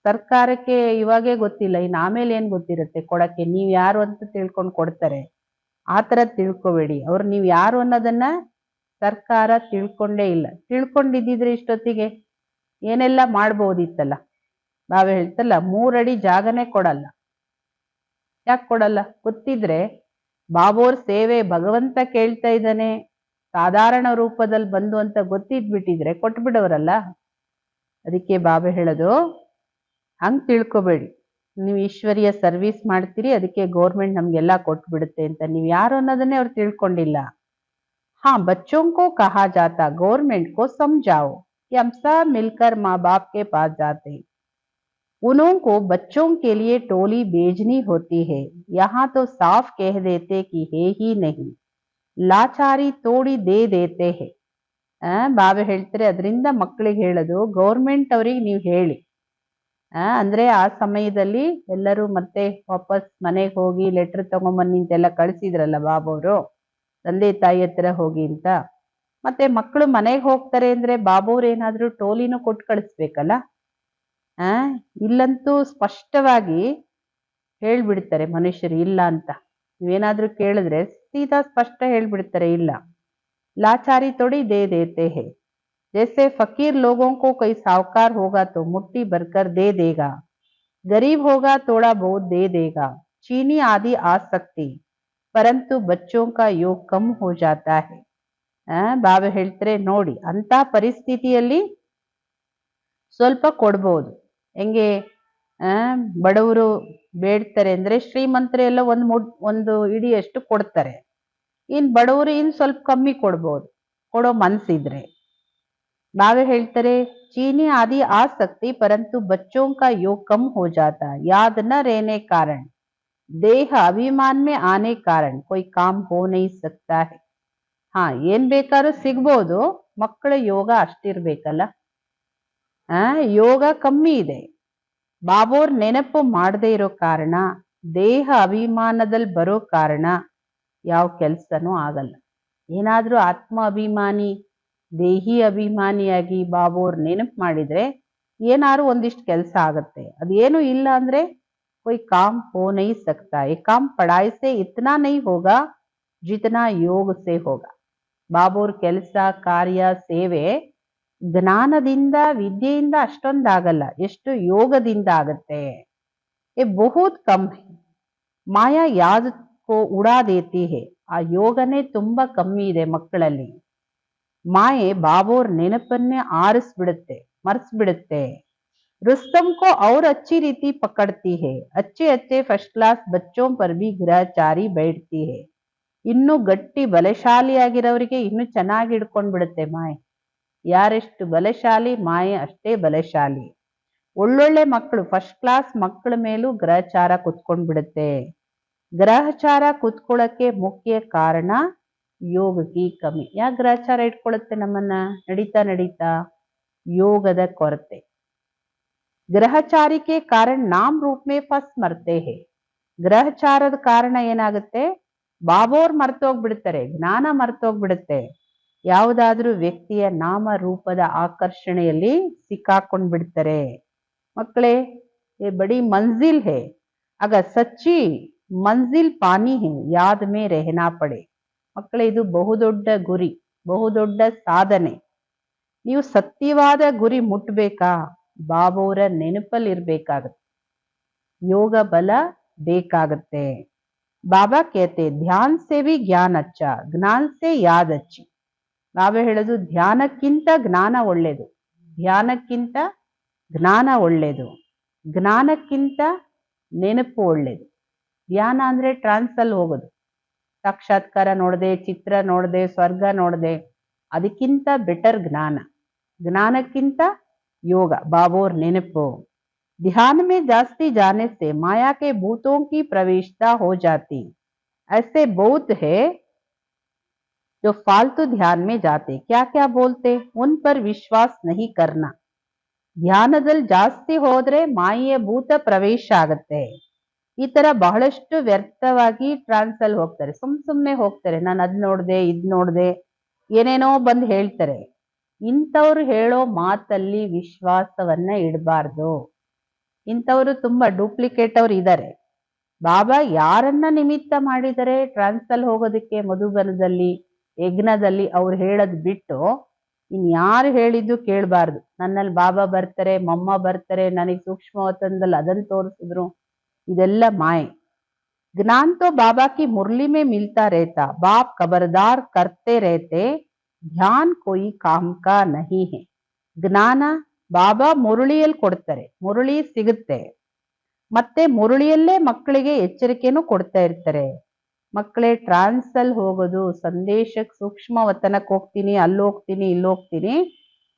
ಸರ್ಕಾರಕ್ಕೆ ಇವಾಗೇ ಗೊತ್ತಿಲ್ಲ, ಇನ್ನು ಆಮೇಲೆ ಏನ್ ಗೊತ್ತಿರುತ್ತೆ ಕೊಡಕ್ಕೆ, ನೀವ್ ಯಾರು ಅಂತ ತಿಳ್ಕೊಂಡು ಕೊಡ್ತಾರೆ. ಆತರ ತಿಳ್ಕೊಬೇಡಿ. ಅವ್ರು ನೀವ್ ಯಾರು ಅನ್ನೋದನ್ನ ಸರ್ಕಾರ ತಿಳ್ಕೊಂಡೇ ಇಲ್ಲ. ತಿಳ್ಕೊಂಡಿದ್ದಿದ್ರೆ ಇಷ್ಟೊತ್ತಿಗೆ ಏನೆಲ್ಲ ಮಾಡ್ಬೋದಿತ್ತಲ್ಲ. ನಾವೇ ಹೇಳ್ತಲ್ಲ, 3 ಅಡಿ ಜಾಗನೇ ಕೊಡಲ್ಲ. ಯಾಕೆ ಕೊಡಲ್ಲ? ಗೊತ್ತಿದ್ರೆ ಬಾಬೋರ್ ಸೇವೆ ಭಗವಂತ ಕೇಳ್ತಾ ಇದ್ದಾನೆ ಸಾಧಾರಣ ರೂಪದಲ್ಲಿ ಬಂದು ಅಂತ ಗೊತ್ತಿದ್ಬಿಟ್ಟಿದ್ರೆ ಕೊಟ್ಬಿಡವರಲ್ಲ. ಅದಕ್ಕೆ ಬಾಬಾ ಹೇಳೋದು, ಹಂಗ್ ತಿಳ್ಕೊಬೇಡಿ, ನೀವು ಈಶ್ವರಿಯ ಸರ್ವಿಸ್ ಮಾಡ್ತೀರಿ, ಅದಕ್ಕೆ ಗೌರ್ಮೆಂಟ್ ನಮ್ಗೆಲ್ಲ ಕೊಟ್ಬಿಡುತ್ತೆ ಅಂತ. ನೀವು ಯಾರು ಅನ್ನೋದನ್ನೇ ಅವ್ರು ತಿಳ್ಕೊಂಡಿಲ್ಲ. ಹಾ, बच्चों को कहा जाता गवर्नमेंट को समझाओ कि हम सब मिलकर माँ बाप के पास जाते, उनको बच्चों के लिए टोली भेजनी होती है, यहाँ तो साफ कह देते कि है ही नहीं, लाचारी तोड़ी दे देते हैं. ಬಾಬಾ ಹೇಳ್ತಾರೆ, ಅದರಿಂದ ಮಕ್ಕಳಿಗೆ ಹೇಳೋದು, ಗೌರ್ಮೆಂಟ್ ಅವ್ರಿಗೆ ನೀವು ಹೇಳಿ. ಅಂದ್ರೆ ಆ ಸಮಯದಲ್ಲಿ ಎಲ್ಲರೂ ಮತ್ತೆ ವಾಪಸ್ ಮನೆಗೆ ಹೋಗಿ ಲೆಟರ್ ತಗೊಂಬನ್ನಿ ಅಂತೆಲ್ಲ ಕಳಿಸಿದ್ರಲ್ಲ ಬಾಬೋರು, ತಂದೆ ತಾಯಿ ಹತ್ರ ಹೋಗಿ ಅಂತ. ಮತ್ತೆ ಮಕ್ಕಳು ಮನೆಗೆ ಹೋಗ್ತಾರೆ ಅಂದ್ರೆ ಬಾಬೋರ್ ಏನಾದ್ರೂ ಟೋಲಿನೂ ಕೊಟ್ಟು ಕಳಿಸ್ಬೇಕಲ್ಲ. ಇಲ್ಲಂತೂ ಸ್ಪಷ್ಟವಾಗಿ ಹೇಳ್ಬಿಡ್ತಾರೆ ಮನುಷ್ಯರು ಇಲ್ಲ ಅಂತ. ನೀವೇನಾದ್ರೂ ಕೇಳಿದ್ರೆ ಸೀದಾ ಸ್ಪಷ್ಟ ಹೇಳ್ಬಿಡ್ತಾರೆ ಇಲ್ಲ. लाचारी थोड़ी दे देते हैं, जैसे फकीर लोगों को कोई साहूकार होगा तो मुट्ठी भरकर दे देगा, गरीब होगा थोड़ा बहुत दे देगा, चीनी आदि आ सकती, परंतु बच्चों का योग कम हो जाता है. ಬಾಬಾ ಹೇಳ್ತಾರೆ, ನೋಡಿ ಅಂತ ಪರಿಸ್ಥಿತಿಯಲ್ಲಿ ಸ್ವಲ್ಪ ಕೊಡ್ಬೋದು. ಹೆಂಗೆ ಬಡವರು ಬೇಡ್ತಾರೆ ಅಂದ್ರೆ ಶ್ರೀಮಂತರು ಎಲ್ಲ ಒಂದು ಇಡಿಯಷ್ಟು ಕೊಡ್ತಾರೆ. ಇನ್ ಬಡವರು ಇನ್ ಸ್ವಲ್ಪ ಕಮ್ಮಿ ಕೊಡ್ಬೋದು, ಕೊಡೋ ಮನ್ಸಿದ್ರೆ. ಬಾಬಾ ಹೇಳ್ತಾರೆ, चीनी आदि आ सकती परंतु बच्चों का योग कम हो जाता, याद न रहने कारण, देह अभिमान में आने कारण कोई काम हो नहीं सकता है. ಹಾ, ಏನ್ ಬೇಕಾದ್ರೂ ಸಿಗ್ಬೋದು, ಮಕ್ಕಳ ಯೋಗ ಅಷ್ಟಿರ್ಬೇಕಲ್ಲ. ಯೋಗ ಕಮ್ಮಿ ಇದೆ. ಬಾಬೋರ್ ನೆನಪು ಮಾಡದೇ ಇರೋ ಕಾರಣ, ದೇಹ ಅಭಿಮಾನದಲ್ಲಿ ಬರೋ ಕಾರಣ ಯಾವ ಕೆಲ್ಸನೂ ಆಗಲ್ಲ. ಏನಾದ್ರೂ ಆತ್ಮ ಅಭಿಮಾನಿ, ದೇಹಿ ಅಭಿಮಾನಿಯಾಗಿ ಬಾಬೋರ್ ನೆನಪು ಮಾಡಿದ್ರೆ ಏನಾದ್ರು ಒಂದಿಷ್ಟು ಕೆಲಸ ಆಗತ್ತೆ. ಅದೇನು ಇಲ್ಲ ಅಂದ್ರೆ कोई काम हो नहीं सकता, ये काम पढ़ाई से इतना नहीं होगा जितना योग से होगा. ಬಾಬೋರ್ ಕೆಲಸ ಕಾರ್ಯ ಸೇವೆ ಜ್ಞಾನದಿಂದ ವಿದ್ಯೆಯಿಂದ ಅಷ್ಟೊಂದಾಗಲ್ಲ, ಎಷ್ಟು ಯೋಗದಿಂದ ಆಗತ್ತೆ. ये बहुत कम है, माया याद को उड़ा देती है, ಆ ಯೋಗನೇ ತುಂಬಾ ಕಮ್ಮಿ ಇದೆ ಮಕ್ಕಳಲ್ಲಿ. ಮಾಯೆ ಬಾಬೋರ್ ನೆನಪನ್ನೇ ಆರಿಸ್ಬಿಡುತ್ತೆ, ಮರ್ಸ್ಬಿಡುತ್ತೆ. रुस्तम को और अच्छी रीति पकड़ती है। अच्छे अच्छे फर्स्ट क्लास बच्चों पर भी ग्रहचारी बैठती है. ಇನ್ನು ಗಟ್ಟಿ ಬಲಶಾಲಿಯಾಗಿರೋರಿಗೆ ಇನ್ನು ಚೆನ್ನಾಗಿ ಹಿಡ್ಕೊಂಡ್ ಬಿಡುತ್ತೆ ಮಾಯೆ. ಯಾರೆಷ್ಟು ಬಲಶಾಲಿ ಮಾಯೆ ಅಷ್ಟೇ ಬಲಶಾಲಿ. ಒಳ್ಳೊಳ್ಳೆ ಮಕ್ಕಳು ಫಸ್ಟ್ ಕ್ಲಾಸ್ ಮಕ್ಕಳ ಮೇಲೂ ಗ್ರಹಚಾರ ಕುತ್ಕೊಂಡ್ ಬಿಡುತ್ತೆ. ಗ್ರಹಚಾರ ಕುತ್ಕೊಳ್ಳಕ್ಕೆ ಮುಖ್ಯ ಕಾರಣ ಯೋಗಕ್ಕೆ ಕಮ್ಮಿ. ಯಾಕೆ ಗ್ರಹಚಾರ ಇಟ್ಕೊಳ್ಳುತ್ತೆ ನಮ್ಮನ್ನ ನಡೀತಾ ನಡೀತಾ? ಯೋಗದ ಕೊರತೆ. ಗ್ರಹಚಾರಿ के कारण नाम रूप में फंस मरते हैं. ಗ್ರಹಚಾರದ ಕಾರಣ ಏನಾಗುತ್ತೆ? ಬಾಬೋರ್ ಮರ್ತೋಗ್ಬಿಡ್ತಾರೆ, ಜ್ಞಾನ ಮರ್ತೋಗ್ಬಿಡುತ್ತೆ. ಯಾವುದಾದ್ರೂ ವ್ಯಕ್ತಿಯ ನಾಮ ರೂಪದ ಆಕರ್ಷಣೆಯಲ್ಲಿ ಸಿಕ್ಕಾಕೊಂಡ್ ಬಿಡ್ತಾರೆ. ಮಕ್ಕಳೇ, ये बड़ी मंजिल है, अगर सच्ची मंजिल पानी है याद में रहना पड़े. ಮಕ್ಕಳೇ, ಇದು ಬಹುದೊಡ್ಡ ಗುರಿ, ಬಹುದೊಡ್ಡ ಸಾಧನೆ. ನೀವು ಸತ್ಯವಾದ ಗುರಿ ಮುಟ್ಬೇಕಾ? ಬಾಬೋರ ನೆನಪಲ್ಲಿ ಇರ್ಬೇಕಾಗತ್ತೆ. ಯೋಗ ಬಲ ಬೇಕಾಗತ್ತೆ. ಬಾಬಾ ಕೇತೆ ಧ್ಯಾನ್ ಸೇ ಭಿ ಜ್ಞಾನ ಅಚ್ಚ, ಜ್ಞಾನ ಸೇ ಯಾದ್ ಅಚ್ಚಿ. ಬಾಬಾ ಹೇಳೋದು ಧ್ಯಾನಕ್ಕಿಂತ ಜ್ಞಾನ ಒಳ್ಳೇದು, ಧ್ಯಾನಕ್ಕಿಂತ ಜ್ಞಾನ ಒಳ್ಳೇದು, ಜ್ಞಾನಕ್ಕಿಂತ ನೆನಪು ಒಳ್ಳೇದು. ಧ್ಯಾನ ಅಂದ್ರೆ ಟ್ರಾನ್ಸ್ ಅಲ್ಲಿ ಹೋಗೋದು, ಸಾಕ್ಷಾತ್ಕಾರ ನೋಡದೆ, ಚಿತ್ರ ನೋಡದೆ, ಸ್ವರ್ಗ ನೋಡದೆ, ಅದಕ್ಕಿಂತ ಬೆಟರ್ ಜ್ಞಾನ. ಜ್ಞಾನಕ್ಕಿಂತ ಯೋಗ, ಬಾಬೋರ್ ನೆನಪು. ध्यान में जास्ती जाने से माया के भूतों की प्रवेशता हो जाती. ऐसे बहुत है जो फालतू ध्यान में जाते, क्या क्या बोलते, उन पर विश्वास नहीं करना. ಧ್ಯಾನದಲ್ಲಿ ಜಾಸ್ತಿ ಹೋದ್ರೆ ಮಾಯೆಯ ಭೂತ ಪ್ರವೇಶ ಆಗತ್ತೆ. ಈ ತರ ಬಹಳಷ್ಟು ವ್ಯರ್ಥವಾಗಿ ಟ್ರಾನ್ಸ್ ಅಲ್ಲಿ ಹೋಗ್ತಾರೆ, ಸುಮ್ನೆ ಹೋಗ್ತಾರೆ. ನಾನು ಅದ್ ನೋಡ್ದೆ, ಇದ್ ನೋಡ್ದೆ, ಏನೇನೋ ಬಂದು ಹೇಳ್ತಾರೆ. ಇಂಥವ್ರು ಹೇಳೋ ಮಾತಲ್ಲಿ ವಿಶ್ವಾಸವನ್ನ ಇಡಬಾರ್ದು. ಇಂಥವ್ರು ತುಂಬಾ ಡೂಪ್ಲಿಕೇಟ್ ಅವ್ರು ಇದ್ದಾರೆ. ಬಾಬಾ ಯಾರನ್ನ ನಿಮಿತ್ತ ಮಾಡಿದರೆ ಟ್ರಾನ್ಸ್ ಅಲ್ಲಿ ಹೋಗೋದಕ್ಕೆ, ಮಧುಬನದಲ್ಲಿ, ಯಜ್ಞದಲ್ಲಿ ಅವ್ರು ಹೇಳದ್ ಬಿಟ್ಟು ಇನ್ಯಾರು ಹೇಳಿದ್ದು ಕೇಳಬಾರ್ದು. ನನ್ನಲ್ಲಿ ಬಾಬಾ ಬರ್ತಾರೆ, ಮಮ್ಮ ಬರ್ತಾರೆ, ನನಗೆ ಸೂಕ್ಷ್ಮವತನದಲ್ಲಿ ಅದನ್ನ ತೋರಿಸಿದ್ರು, ಇದೆಲ್ಲ ಮಾಯೆ. ज्ञान तो बाबा की मुरली में मिलता रहता, बाप खबरदार करते रहते, ध्यान कोई काम का नहीं है. ಜ್ಞಾನ ಬಾಬಾ ಮುರುಳಿಯಲ್ಲಿ ಕೊಡ್ತಾರೆ, ಮುರುಳಿ ಸಿಗುತ್ತೆ. ಮತ್ತೆ ಮುರುಳಿಯಲ್ಲೇ ಮಕ್ಕಳಿಗೆ ಎಚ್ಚರಿಕೆನೂ ಕೊಡ್ತಾ ಇರ್ತಾರೆ. ಮಕ್ಕಳೇ, ಟ್ರಾನ್ಸ್ ಅಲ್ಲಿ ಹೋಗೋದು, ಸಂದೇಶಕ್ಕೆ ಸೂಕ್ಷ್ಮ ವತನಕ್ಕೆ ಹೋಗ್ತೀನಿ, ಅಲ್ಲಿ ಹೋಗ್ತೀನಿ, ಇಲ್ಲಿ ಹೋಗ್ತೀನಿ,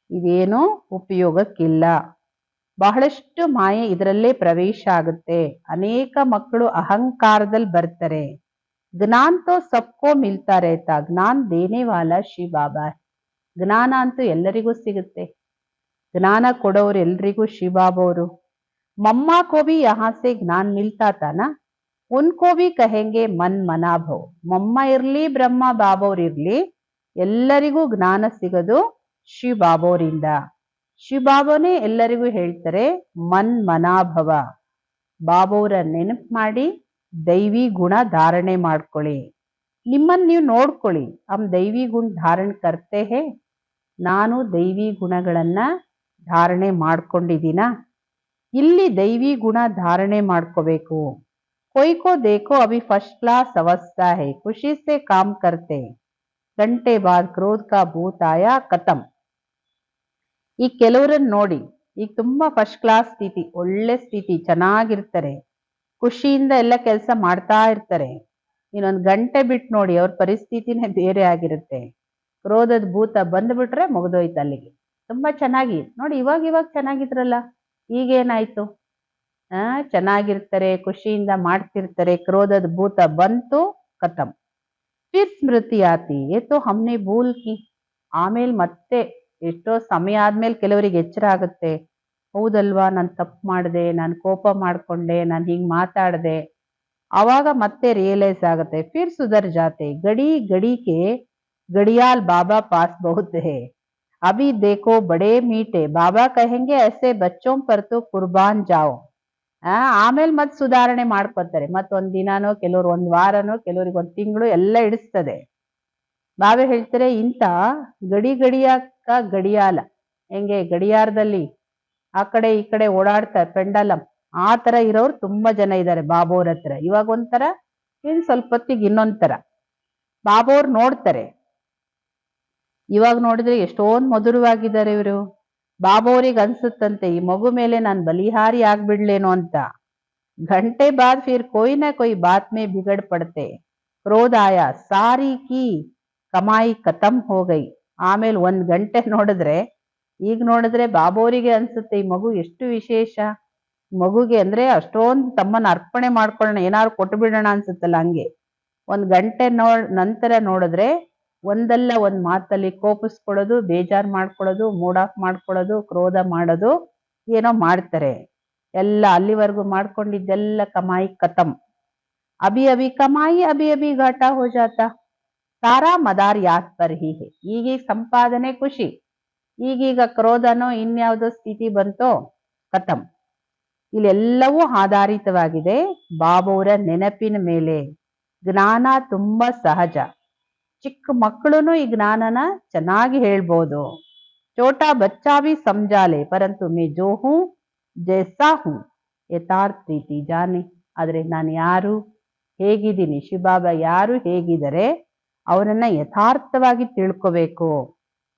ಇದೇನು ಉಪಯೋಗಕ್ಕಿಲ್ಲ. ಬಹಳಷ್ಟು ಮಾಯೆ ಇದರಲ್ಲೇ ಪ್ರವೇಶ ಆಗುತ್ತೆ. ಅನೇಕ ಮಕ್ಕಳು ಅಹಂಕಾರದಲ್ಲಿ ಬರ್ತಾರೆ. ಜ್ಞಾನ ತೋ ಸಬ್ಕೋ ಮಿಲ್ತಾ ರೇತಾ, ಜ್ಞಾನ ದೇನೆ ವಾಲ ಶ್ರೀ ಬಾಬಾ. ಜ್ಞಾನ ಅಂತೂ ಎಲ್ಲರಿಗೂ ಸಿಗುತ್ತೆ, ಜ್ಞಾನ ಕೊಡೋರು ಎಲ್ರಿಗೂ ಶಿವಬಾಬಾ ಅವರು. ಮಮ್ಮ ಕೋ ಭಿ ಯಹಾ ಸೆ ಜ್ಞಾನ ಮಿಲ್ತಾ ತಾನಾ, ಉನ್ಕೋ ಭಿ ಕಹೆಂಗೆ ಮನ್ ಮನಾ ಭವ. ಮಮ್ಮ ಇರ್ಲಿ, ಬ್ರಹ್ಮ ಬಾಬೋರ್ ಇರ್ಲಿ, ಎಲ್ಲರಿಗೂ ಜ್ಞಾನ ಸಿಗೋದು ಶಿವಬಾಬೋರಿಂದ. ಶಿವಬಾಬಾನೇ ಎಲ್ಲರಿಗೂ ಹೇಳ್ತಾರೆ ಮನ್ ಮನಾಭವ. ಬಾಬೋರ ನೆನಪು ಮಾಡಿ ದೈವಿ ಗುಣ ಧಾರಣೆ ಮಾಡ್ಕೊಳ್ಳಿ. ನಿಮ್ಮನ್ನು ನೀವು ನೋಡ್ಕೊಳ್ಳಿ, ಹಮ್ ದೈವಿ ಗುಣ ಧಾರಣ ಕರ್ತೆ ಹೇ, ನಾನು ದೈವಿ ಗುಣಗಳನ್ನ ಧಾರಣೆ ಮಾಡ್ಕೊಂಡಿದ್ದೀನ. ಇಲ್ಲಿ ದೈವಿ ಗುಣ ಧಾರಣೆ ಮಾಡ್ಕೋಬೇಕು. कोई को देखो अभी फर्स्ट क्लास अवस्था है, खुशी से काम करते, घंटे बाद क्रोध का भूत आया खत्म. ಈ ಕೆಲವರನ್ನ ನೋಡಿ, ಈಗ ತುಂಬಾ ಫಸ್ಟ್ ಕ್ಲಾಸ್ ಸ್ಥಿತಿ, ಒಳ್ಳೆ ಸ್ಥಿತಿ, ಚೆನ್ನಾಗಿರ್ತಾರೆ, ಖುಷಿಯಿಂದ ಎಲ್ಲ ಕೆಲಸ ಮಾಡ್ತಾ ಇರ್ತಾರೆ. ಇನ್ನೊಂದು ಗಂಟೆ ಬಿಟ್ಟು ನೋಡಿ, ಅವ್ರ ಪರಿಸ್ಥಿತಿನೇ ಬೇರೆ ಆಗಿರುತ್ತೆ. ಕ್ರೋಧದ ಭೂತ ಬಂದ್ಬಿಟ್ರೆ ಮುಗಿದೋಯ್ತು ಅಲ್ಲಿಗೆ. ತುಂಬಾ ಚೆನ್ನಾಗಿ ನೋಡಿ, ಇವಾಗ ಚೆನ್ನಾಗಿದ್ರಲ್ಲ, ಈಗೇನಾಯ್ತು? ಚೆನ್ನಾಗಿರ್ತಾರೆ, ಖುಷಿಯಿಂದ ಮಾಡ್ತಿರ್ತಾರೆ, ಕ್ರೋಧದ ಭೂತ ಬಂತು, ಖತಮ್. ಫಿರ್ ಸ್ಮೃತಿ ಆತಿ, ಏತೋ ಹಮ್ನೆ ಭೂಲ್ ಕಿ. ಆಮೇಲೆ ಮತ್ತೆ ಎಷ್ಟೋ ಸಮಯ ಆದ್ಮೇಲೆ ಕೆಲವರಿಗೆ ಎಚ್ಚರ ಆಗುತ್ತೆ, ಹೌದಲ್ವಾ, ನಾನು ತಪ್ಪು ಮಾಡಿದೆ, ನಾನು ಕೋಪ ಮಾಡ್ಕೊಂಡೆ, ನಾನು ಹಿಂಗ್ ಮಾತಾಡ್ದೆ. ಆವಾಗ ಮತ್ತೆ ರಿಯಲೈಸ್ ಆಗುತ್ತೆ. ಫಿರ್ ಸುಧರ್ ಜಾತೆ, ಗಡಿ ಗಡಿಕೆ ಗಡಿಯಾಲ್ ಬಾಬಾ ಪಾಸ್ ಬಹುತ್ ಹೇ, ಅಭಿ ದೇಖೋ ಬಡೇ ಮೀಟೆ, ಬಾಬಾ ಕಹೆಂಗೆ ಐಸೆ ಬಚ್ಚೋಂ ಪರ್ ತೋ ಕುರ್ಬಾನ್ ಜಾओ. ಆಮೇಲೆ ಮತ್ತೆ ಸುಧಾರಣೆ ಮಾಡ್ಕೊತಾರೆ. ಮತ್ತೊಂದ್ ದಿನಾನೋ, ಕೆಲವ್ರು ಒಂದ್ ವಾರನೋ, ಕೆಲವ್ರಿಗೆ ಒಂದ್ ತಿಂಗಳು ಎಲ್ಲ ಇಡಿಸ್ತದೆ. ಬಾಬಾ ಹೇಳ್ತಾರೆ, ಇಂಥ ಗಡಿಯಾಕ ಗಡಿಯಾಲ, ಹೆಂಗೆ ಗಡಿಯಾರದಲ್ಲಿ ಆ ಕಡೆ ಈ ಕಡೆ ಓಡಾಡ್ತಾರೆ ಪೆಂಡಲಂ, ಆ ತರ ಇರೋರು ತುಂಬಾ ಜನ ಇದ್ದಾರೆ ಬಾಬೋರ್ ಹತ್ರ. ಇವಾಗ ಒಂಥರ, ಇನ್ ಸ್ವಲ್ಪ ಹೊತ್ತಿಗೆ ಇನ್ನೊಂದ್ ತರ. ಬಾಬಾ ಅವ್ರು ನೋಡ್ತಾರೆ. ಇವಾಗ ನೋಡಿದ್ರೆ ಎಷ್ಟೊಂದ್ ಮಧುರವಾಗಿದ್ದಾರೆ ಇವರು. ಬಾಬಾ ಅವ್ರಿಗೆ ಅನ್ಸುತ್ತಂತೆ ಈ ಮಗು ಮೇಲೆ ನಾನು ಬಲಿಹಾರಿ ಆಗ್ಬಿಡ್ಲೇನೋ ಅಂತ. घंटे बाद फिर कोई ना कोई बात में बिगड़ पड़ते. क्रोध आया, सारी की ಕಮಾಯಿ ಖತಮ್ ಹೋಗೈ. ಆಮೇಲೆ 1 ಗಂಟೆ ನೋಡಿದ್ರೆ, ಈಗ ನೋಡಿದ್ರೆ ಬಾಬೋರಿಗೆ ಅನ್ಸುತ್ತೆ ಈ ಮಗು ಎಷ್ಟು ವಿಶೇಷ. ಮಗುಗೆ ಅಂದ್ರೆ ಅಷ್ಟೊಂದು ತಮ್ಮನ್ನ ಅರ್ಪಣೆ ಮಾಡ್ಕೊಳ್ಳೋಣ, ಏನಾದ್ರು ಕೊಟ್ಟು ಬಿಡೋಣ ಅನ್ಸುತ್ತಲ್ಲ ಹಂಗೆ. 1 ಗಂಟೆ ನಂತರ ನೋಡಿದ್ರೆ ಒಂದಲ್ಲ ಒಂದ್ ಮಾತಲ್ಲಿ ಕೋಪಿಸ್ಕೊಳ್ಳೋದು, ಬೇಜಾರ್ ಮಾಡ್ಕೊಳ್ಳೋದು, ಮೂಡ್ ಆಫ್ ಮಾಡ್ಕೊಳ್ಳೋದು, ಕ್ರೋಧ ಮಾಡೋದು, ಏನೋ ಮಾಡ್ತಾರೆ. ಎಲ್ಲ ಅಲ್ಲಿವರೆಗೂ ಮಾಡ್ಕೊಂಡಿದ್ದೆಲ್ಲ ಕಮಾಯಿ ಖತಮ್. ಅಭಿ ಅಭಿ ಕಮಾಯಿ ಅಭಿ ಅಭಿ ಘಾಟಾ ಹೋ ಜಾತಾ. ಸಾರಾ ಮದಾರ್ ಯಾದ್ ಪರ್ ಹಿ ಹೈ. ಈಗೀಗ ಸಂಪಾದನೆ ಖುಷಿ, ಈಗೀಗ ಕ್ರೋಧನೋ ಇನ್ಯಾವುದೋ ಸ್ಥಿತಿ ಬಂತೋ ಖತಮ್. ಇಲ್ಲೆಲ್ಲವೂ ಆಧಾರಿತವಾಗಿದೆ ಬಾಬೋರ ನೆನಪಿನ ಮೇಲೆ. ಜ್ಞಾನ ತುಂಬಾ ಸಹಜ. ಚಿಕ್ಕ ಮಕ್ಕಳು ಈ ಜ್ಞಾನನ ಚೆನ್ನಾಗಿ ಹೇಳ್ಬೋದು. ಚೋಟಾ ಬಚ್ಚಾ ಭಿ ಸಮಜಾಲೆ, ಪರಂತು ಮೇ ಜೋ ಹೂ ಜೈಸಾ ಹೂ ಯಥಾರ್ಥ ರೀತಿ ಜಾನೆ. ಆದ್ರೆ ನಾನು ಯಾರು, ಹೇಗಿದ್ದೀನಿ, ಶಿವಬಾಬಾ ಯಾರು, ಹೇಗಿದ್ದಾರೆ ಅವರನ್ನ ಯಥಾರ್ಥವಾಗಿ ತಿಳ್ಕೋಬೇಕು.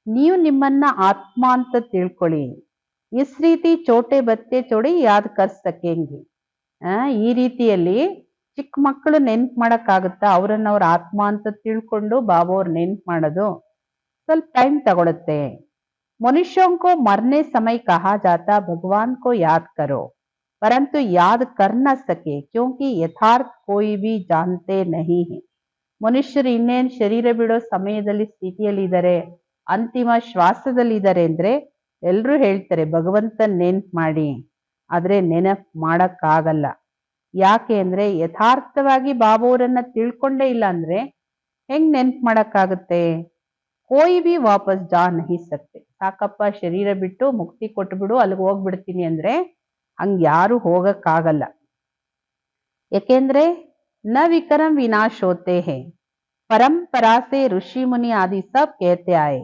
ನೀವು ನಿಮ್ಮನ್ನ ಆತ್ಮ ಅಂತ ತಿಳ್ಕೊಳ್ಳಿ. ಇಸ್ ರೀತಿ ಚೋಟೆ ಬತ್ತೆ ಚೋಡಿ ಯಾದ್ ಕರ್ ಸಕೆಂಗೆ. ಈ ರೀತಿಯಲ್ಲಿ ಚಿಕ್ಕ ಮಕ್ಕಳು ನೆನ್ಪು ಮಾಡಕ್ಕಾಗುತ್ತಾ? ಅವ್ರನ್ನ ಅವ್ರ ಆತ್ಮ ಅಂತ ತಿಳ್ಕೊಂಡು ಬಾಬಾ ಅವ್ರ ನೆನ್ಪು ಮಾಡೋದು ಸ್ವಲ್ಪ ಟೈಮ್ ತಗೊಳುತ್ತೆ. मनुष्यों को मरने समय कहा जाता भगवान को याद करो, परंतु याद कर न सके क्योंकि यथार्थ कोई भी जानते नहीं है. ಮನುಷ್ಯರು ಇನ್ನೇನ್ ಶರೀರ ಬಿಡೋ ಸಮಯದಲ್ಲಿ ಸ್ಥಿತಿಯಲ್ಲಿದ್ದಾರೆ, ಅಂತಿಮ ಶ್ವಾಸದಲ್ಲಿದ್ದಾರೆ ಅಂದ್ರೆ ಎಲ್ರೂ ಹೇಳ್ತಾರೆ ಭಗವಂತನ್ ನೆನ್ಪು ಮಾಡಿ. ಆದ್ರೆ ನೆನಪು ಮಾಡಕ್ಕಾಗಲ್ಲ. ಯಾಕೆ ಅಂದ್ರೆ ಯಥಾರ್ಥವಾಗಿ ಬಾಬೋರನ್ನ ತಿಳ್ಕೊಂಡೇ ಇಲ್ಲ ಅಂದ್ರೆ ಹೆಂಗ್ ನೆನ್ಪು ಮಾಡಕ್ಕಾಗುತ್ತೆ? ಕೋಯಿ ಬಿ ವಾಪಸ್ ಜಾ ನಹಿ ಸಕ್ತೆ. ಸಾಕಪ್ಪ ಶರೀರ ಬಿಟ್ಟು ಮುಕ್ತಿ ಕೊಟ್ಬಿಡು, ಅಲ್ಲಿಗೆ ಹೋಗ್ಬಿಡ್ತೀನಿ ಅಂದ್ರೆ ಹಂಗ್ ಯಾರು ಹೋಗಕ್ಕಾಗಲ್ಲ. ಯಾಕೆಂದ್ರೆ ನ ವಿಕರಂ ವಿನಾಶ ಹೋತೆ ಹೇ. परंपरा से ऋषि मुनि आदि सब कहते आए,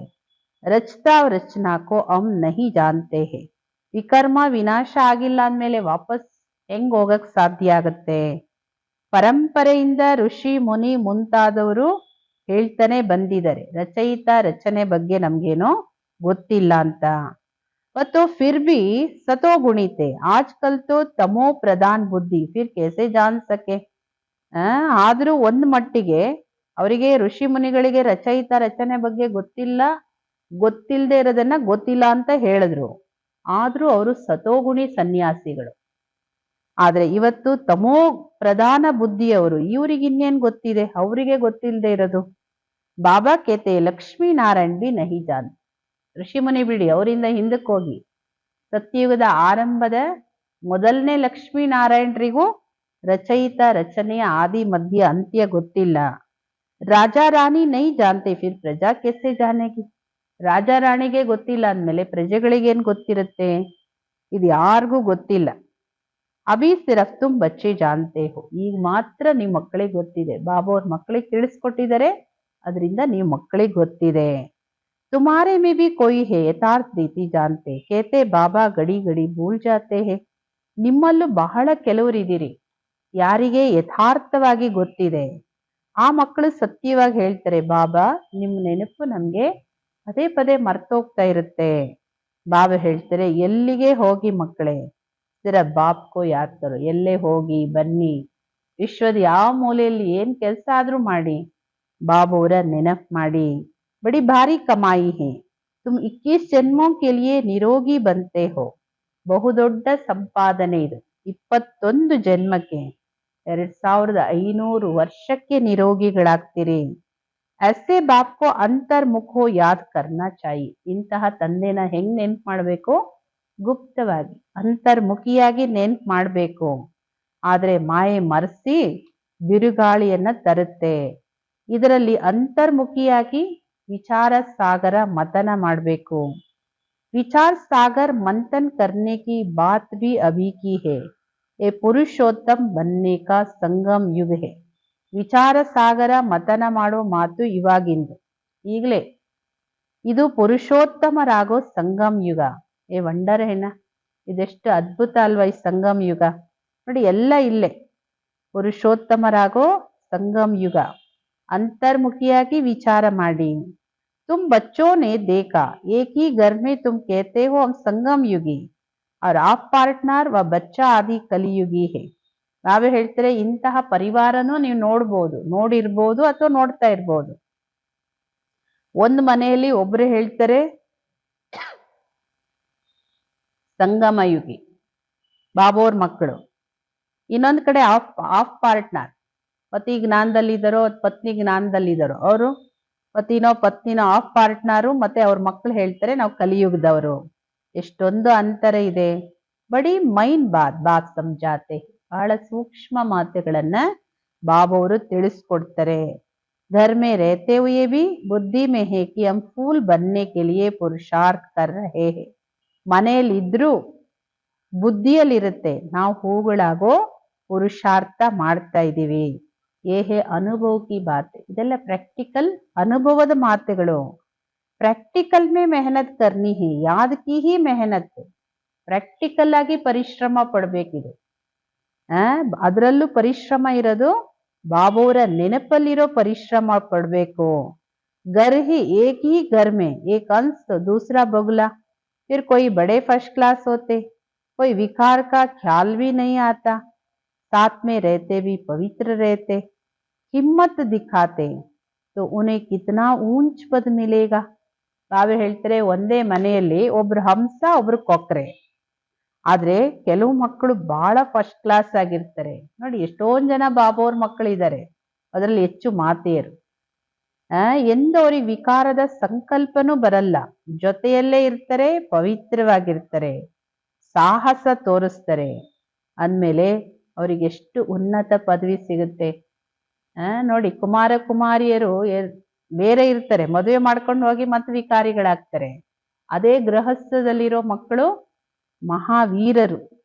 रचता रचना को हम नहीं जानते हैं. ವಿಕರ್ಮ ವಿನಾಶ ಆಗಿಲ್ಲ ಅಂದ್ಮೇಲೆ ವಾಪಸ್ ಹೆಂಗ್ ಹೋಗಕ್ ಸಾಧ್ಯ ಆಗತ್ತೆ? ಪರಂಪರೆಯಿಂದ ಋಷಿ ಮುನಿ ಮುಂತಾದವರು ಹೇಳ್ತಾನೆ ಬಂದಿದ್ದಾರೆ, ರಚಯಿತ ರಚನೆ ಬಗ್ಗೆ ನಮ್ಗೇನೋ ಗೊತ್ತಿಲ್ಲ ಅಂತ. ಮತ್ತು ಫಿರ್ ಬಿ ಸತೋ ಗುಣಿತೆ, ಆಜ್ಕಲ್ ತೋ ತಮೋ ಪ್ರಧಾನ್ ಬುದ್ಧಿ, ಫಿರ್ ಕೇಸೆ ಜಾನ್ ಸಕೆ. ಆದ್ರೂ ಒಂದ್ ಮಟ್ಟಿಗೆ ಅವರಿಗೆ ಋಷಿ ಮುನಿಗಳಿಗೆ ರಚಯಿತ ರಚನೆ ಬಗ್ಗೆ ಗೊತ್ತಿಲ್ಲದೆ ಇರೋದನ್ನ ಗೊತ್ತಿಲ್ಲ ಅಂತ ಹೇಳಿದ್ರು. ಆದ್ರೂ ಅವರು ಸತೋಗುಣಿ ಸನ್ಯಾಸಿಗಳು. ಆದ್ರೆ ಇವತ್ತು ತಮೋ ಪ್ರಧಾನ ಬುದ್ಧಿಯವರು, ಇವ್ರಿಗೆ ಇನ್ನೇನ್ ಗೊತ್ತಿದೆ, ಅವರಿಗೆ ಗೊತ್ತಿಲ್ಲದೆ ಇರೋದು. ಬಾಬಾ ಕೇತೆ ಲಕ್ಷ್ಮೀ ನಾರಾಯಣ್ ಬಿ ನಹಿ ಜಾನ್. ಋಷಿ ಮುನಿ ಬಿಡಿ, ಅವರಿಂದ ಹಿಂದಕ್ಕೆ ಹೋಗಿ ಸತ್ಯಯುಗದ ಆರಂಭದ ಮೊದಲನೇ ಲಕ್ಷ್ಮೀ ನಾರಾಯಣರಿಗೂ ರಚಯಿತ ರಚನೆಯ ಆದಿ ಮಧ್ಯ ಅಂತ್ಯ ಗೊತ್ತಿಲ್ಲ. ರಾಜಾ ರಾಣಿ ನೈ ಜಾನ್ತೆ, ಫಿರ್ ಪ್ರಜಾ ಕೆಸೆ ಜಾನೇಗಿ. ರಾಜಾ ರಾಣಿಗೆ ಗೊತ್ತಿಲ್ಲ ಅಂದ್ಮೇಲೆ ಪ್ರಜೆಗಳಿಗೇನ್ ಗೊತ್ತಿರುತ್ತೆ? ಇದು ಯಾರಿಗೂ ಗೊತ್ತಿಲ್ಲ. ಅಭಿ ಸಿರಫ್ ತುಮ್ ಬಚ್ಚೆ ಜಾನ್ತೆ ಹೋ. ಈಗ ಮಾತ್ರ ನೀವು ಮಕ್ಕಳಿಗೆ ಗೊತ್ತಿದೆ. ಬಾಬಾ ಅವ್ರ ಮಕ್ಕಳಿಗೆ ತಿಳಿಸ್ಕೊಟ್ಟಿದ್ದಾರೆ, ಅದರಿಂದ ನೀವು ಮಕ್ಕಳಿಗೆ ಗೊತ್ತಿದೆ. ತುಮಾರೆ ಮೇ ಬಿ ಕೋಯಿ ಹೇ ಯಥಾರ್ಥ ರೀತಿ ಜಾನ್ತೆ, ಕೇತೆ ಬಾಬಾ ಗಡಿ ಗಡಿ ಭೂಲ್ ಜಾತೆ ಹೇ. ನಿಮ್ಮಲ್ಲೂ ಬಹಳ ಕೆಲವರಿದ್ದೀರಿ ಯಾರಿಗೆ ಯಥಾರ್ಥವಾಗಿ ಗೊತ್ತಿದೆ. ಆ ಮಕ್ಕಳು ಸತ್ಯವಾಗಿ ಹೇಳ್ತಾರೆ, ಬಾಬಾ ನಿಮ್ ನೆನಪು ನಮ್ಗೆ ಪದೇ ಪದೇ ಮರ್ತೋಗ್ತಾ ಇರುತ್ತೆ. ಬಾಬಾ ಹೇಳ್ತಾರೆ, ಎಲ್ಲಿಗೆ ಹೋಗಿ ಮಕ್ಕಳೇ, ಸಿರ ಬಾಪ್ಕೋ ಯಾದ್ ಕರೋ. ಎಲ್ಲೇ ಹೋಗಿ ಬನ್ನಿ, ವಿಶ್ವದ ಯಾವ ಮೂಲೆಯಲ್ಲಿ ಏನ್ ಕೆಲಸ ಆದ್ರೂ ಮಾಡಿ, ಬಾಬೋರ ನೆನಪು ಮಾಡಿ. ಬಡಿ ಭಾರಿ ಕಮಾಯಿ ಹೇ, ತುಮ್ 21 ಜನ್ಮೋಂ ಕೆ ಲಿಯೇ ನಿರೋಗಿ ಬಂತೆ ಹೋ. ಬಹುದೊಡ್ಡ ಸಂಪಾದನೆ ಇದು. 21 ಜನ್ಮಕ್ಕೆ 2500 ವರ್ಷಕ್ಕೆ ನಿರೋಗಿಗಳಾಗ್ತೀರಿ. ऐसे बाप को ಅಂತರ್ಮುಖೋ ಯಾದ್ ಕರ್ನಾ ಚಾಯಿ. ಇಂತಹ ತಂದೆನ ಹೆಂಗ್ ನೆನ್ಪು ಮಾಡ್ಬೇಕು? ಗುಪ್ತವಾಗಿ ಅಂತರ್ಮುಖಿಯಾಗಿ ನೆನ್ಪು ಮಾಡ್ಬೇಕು. ಆದ್ರೆ ಮಾಯೆ ಮರೆಸಿ ಬಿರುಗಾಳಿಯನ್ನ ತರುತ್ತೆ. ಇದರಲ್ಲಿ ಅಂತರ್ಮುಖಿಯಾಗಿ ವಿಚಾರ ಸಾಗರ ಮಥನ ಮಾಡ್ಬೇಕು. विचार सागर मंथन करने की बात भी अभी की है. ये पुरुषोत्तम बनने का संगम युग है. ವಿಚಾರ ಸಾಗರ ಮಥನ ಮಾಡೋ ಮಾತು ಇವಾಗಿಂದು, ಈಗಲೇ. ಇದು ಪುರುಷೋತ್ತಮರಾಗೋ ಸಂಗಮ್ ಯುಗ. ವಂಡರ್ ಹೆಣ್ಣ, ಇದೆಷ್ಟು ಅದ್ಭುತ ಅಲ್ವಾ ಈ ಸಂಗಮ್ ಯುಗ. ನೋಡಿ ಎಲ್ಲ ಇಲ್ಲೇ ಪುರುಷೋತ್ತಮರಾಗೋ ಸಂಗಮ್ ಯುಗ. ಅಂತರ್ಮುಖಿಯಾಗಿ ವಿಚಾರ ಮಾಡಿ. तुम बच्चों ने देखा एक ही घर में तुम कहते हो हम संगम युगी और आप पार्टनर व बच्चा आदि कलियुगी है. ನಾವೇ ಹೇಳ್ತಾರೆ ಇಂತಹ ಪರಿವಾರನೂ ನೀವು ನೋಡಿರ್ಬೋದು ಅಥವಾ ನೋಡ್ತಾ ಇರ್ಬೋದು. ಒಂದು ಮನೆಯಲ್ಲಿ ಒಬ್ರು ಹೇಳ್ತಾರೆ ಸಂಗಮ ಯುಗಿ ಬಾಬೋರ್ ಮಕ್ಕಳು, ಇನ್ನೊಂದ್ ಕಡೆ ಆಫ್ ಪಾರ್ಟ್ನರ್ ಪತಿ ಜ್ಞಾನದಲ್ಲಿದ್ದಾರೋ ಪತ್ನಿ ಜ್ಞಾನದಲ್ಲಿದ್ದಾರೋ ಅವರು ಪತ್ನಿನೋ ಆಫ್ ಪಾರ್ಟ್ನರು, ಮತ್ತೆ ಅವ್ರ ಮಕ್ಕಳು ಹೇಳ್ತಾರೆ ನಾವು ಕಲಿಯುಗದವರು. ಎಷ್ಟೊಂದು ಅಂತರ ಇದೆ. ಬಡಿ ಮೈನ್ ಬಾತ್ ಸಮಜಾತೆ, ಬಹಳ ಸೂಕ್ಷ್ಮ ಮಾತುಗಳನ್ನ ಬಾಬವರು ತಿಳಿಸ್ಕೊಡ್ತಾರೆ. घर में रहते हुए भी बुद्धि में है कि हम फूल बनने के लिए पुरुषार्थ कर रहे हैं. ಮನೆಯಲ್ಲಿ ಇದ್ರೂ ಬುದ್ಧಿಯಲ್ಲಿರುತ್ತೆ ನಾವು ಹೂಗಳಾಗೋ ಪುರುಷಾರ್ಥ ಮಾಡ್ತಾ ಇದ್ದೀವಿ. ಏಹೆ ಅನುಭವ ಕಿ ಬಾತ್, ಇದೆಲ್ಲ ಪ್ರಾಕ್ಟಿಕಲ್ ಅನುಭವದ ಮಾತುಗಳು. ಪ್ರಾಕ್ಟಿಕಲ್ ಮೇ ಮೆಹನತ್ ಕರ್ನಿ ಹಿ, ಯಾದ್ ಕಿ ಹಿ ಮೆಹನತ್. ಪ್ರಾಕ್ಟಿಕಲ್ ಆಗಿ ಪರಿಶ್ರಮ ಪಡ್ಬೇಕಿದೆ. ಅದರಲ್ಲೂ ಪರಿಶ್ರಮ ಇರೋದು ಬಾಬೋರ ನೆನಪಲ್ಲಿರೋ ಪರಿಶ್ರಮ ಪಡ್ಬೇಕು. घर ही एक ही घर में एक अंश तो दूसरा बगुला. फिर कोई बड़े फर्स्ट क्लास होते, कोई विकार का ख्याल भी नहीं आता, साथ में रहते भी पवित्र रहते, हिम्मत दिखाते तो उन्हें कितना ऊंच पद मिलेगा. ನಾವೇ ಹೇಳ್ತಾರೆ ಒಂದೇ ಮನೆಯಲ್ಲಿ ಒಬ್ರು ಹಂಸ ಒಬ್ರು ಕೊಕ್ರೆ, ಆದ್ರೆ ಕೆಲವು ಮಕ್ಕಳು ಬಹಳ ಫಸ್ಟ್ ಕ್ಲಾಸ್ ಆಗಿರ್ತಾರೆ. ನೋಡಿ ಎಷ್ಟೊಂದ್ ಜನ ಬಾಬೋರ್ ಮಕ್ಕಳು ಇದ್ದಾರೆ, ಅದರಲ್ಲಿ ಹೆಚ್ಚು ಮಾತೆಯರು. ಎಂದು ಅವ್ರಿಗೆ ವಿಕಾರದ ಸಂಕಲ್ಪನೂ ಬರಲ್ಲ, ಜೊತೆಯಲ್ಲೇ ಇರ್ತಾರೆ, ಪವಿತ್ರವಾಗಿರ್ತಾರೆ, ಸಾಹಸ ತೋರಿಸ್ತಾರೆ. ಅಂದ್ಮೇಲೆ ಅವ್ರಿಗೆ ಎಷ್ಟು ಉನ್ನತ ಪದವಿ ಸಿಗುತ್ತೆ. ನೋಡಿ ಕುಮಾರಿಯರು ಬೇರೆ ಇರ್ತಾರೆ, ಮದುವೆ ಮಾಡ್ಕೊಂಡು ಹೋಗಿ ಮತ್ತೆ ವಿಕಾರಿಗಳಾಗ್ತಾರೆ. ಅದೇ ಗೃಹಸ್ಥದಲ್ಲಿರೋ ಮಕ್ಕಳು ಮಹಾವೀರರು.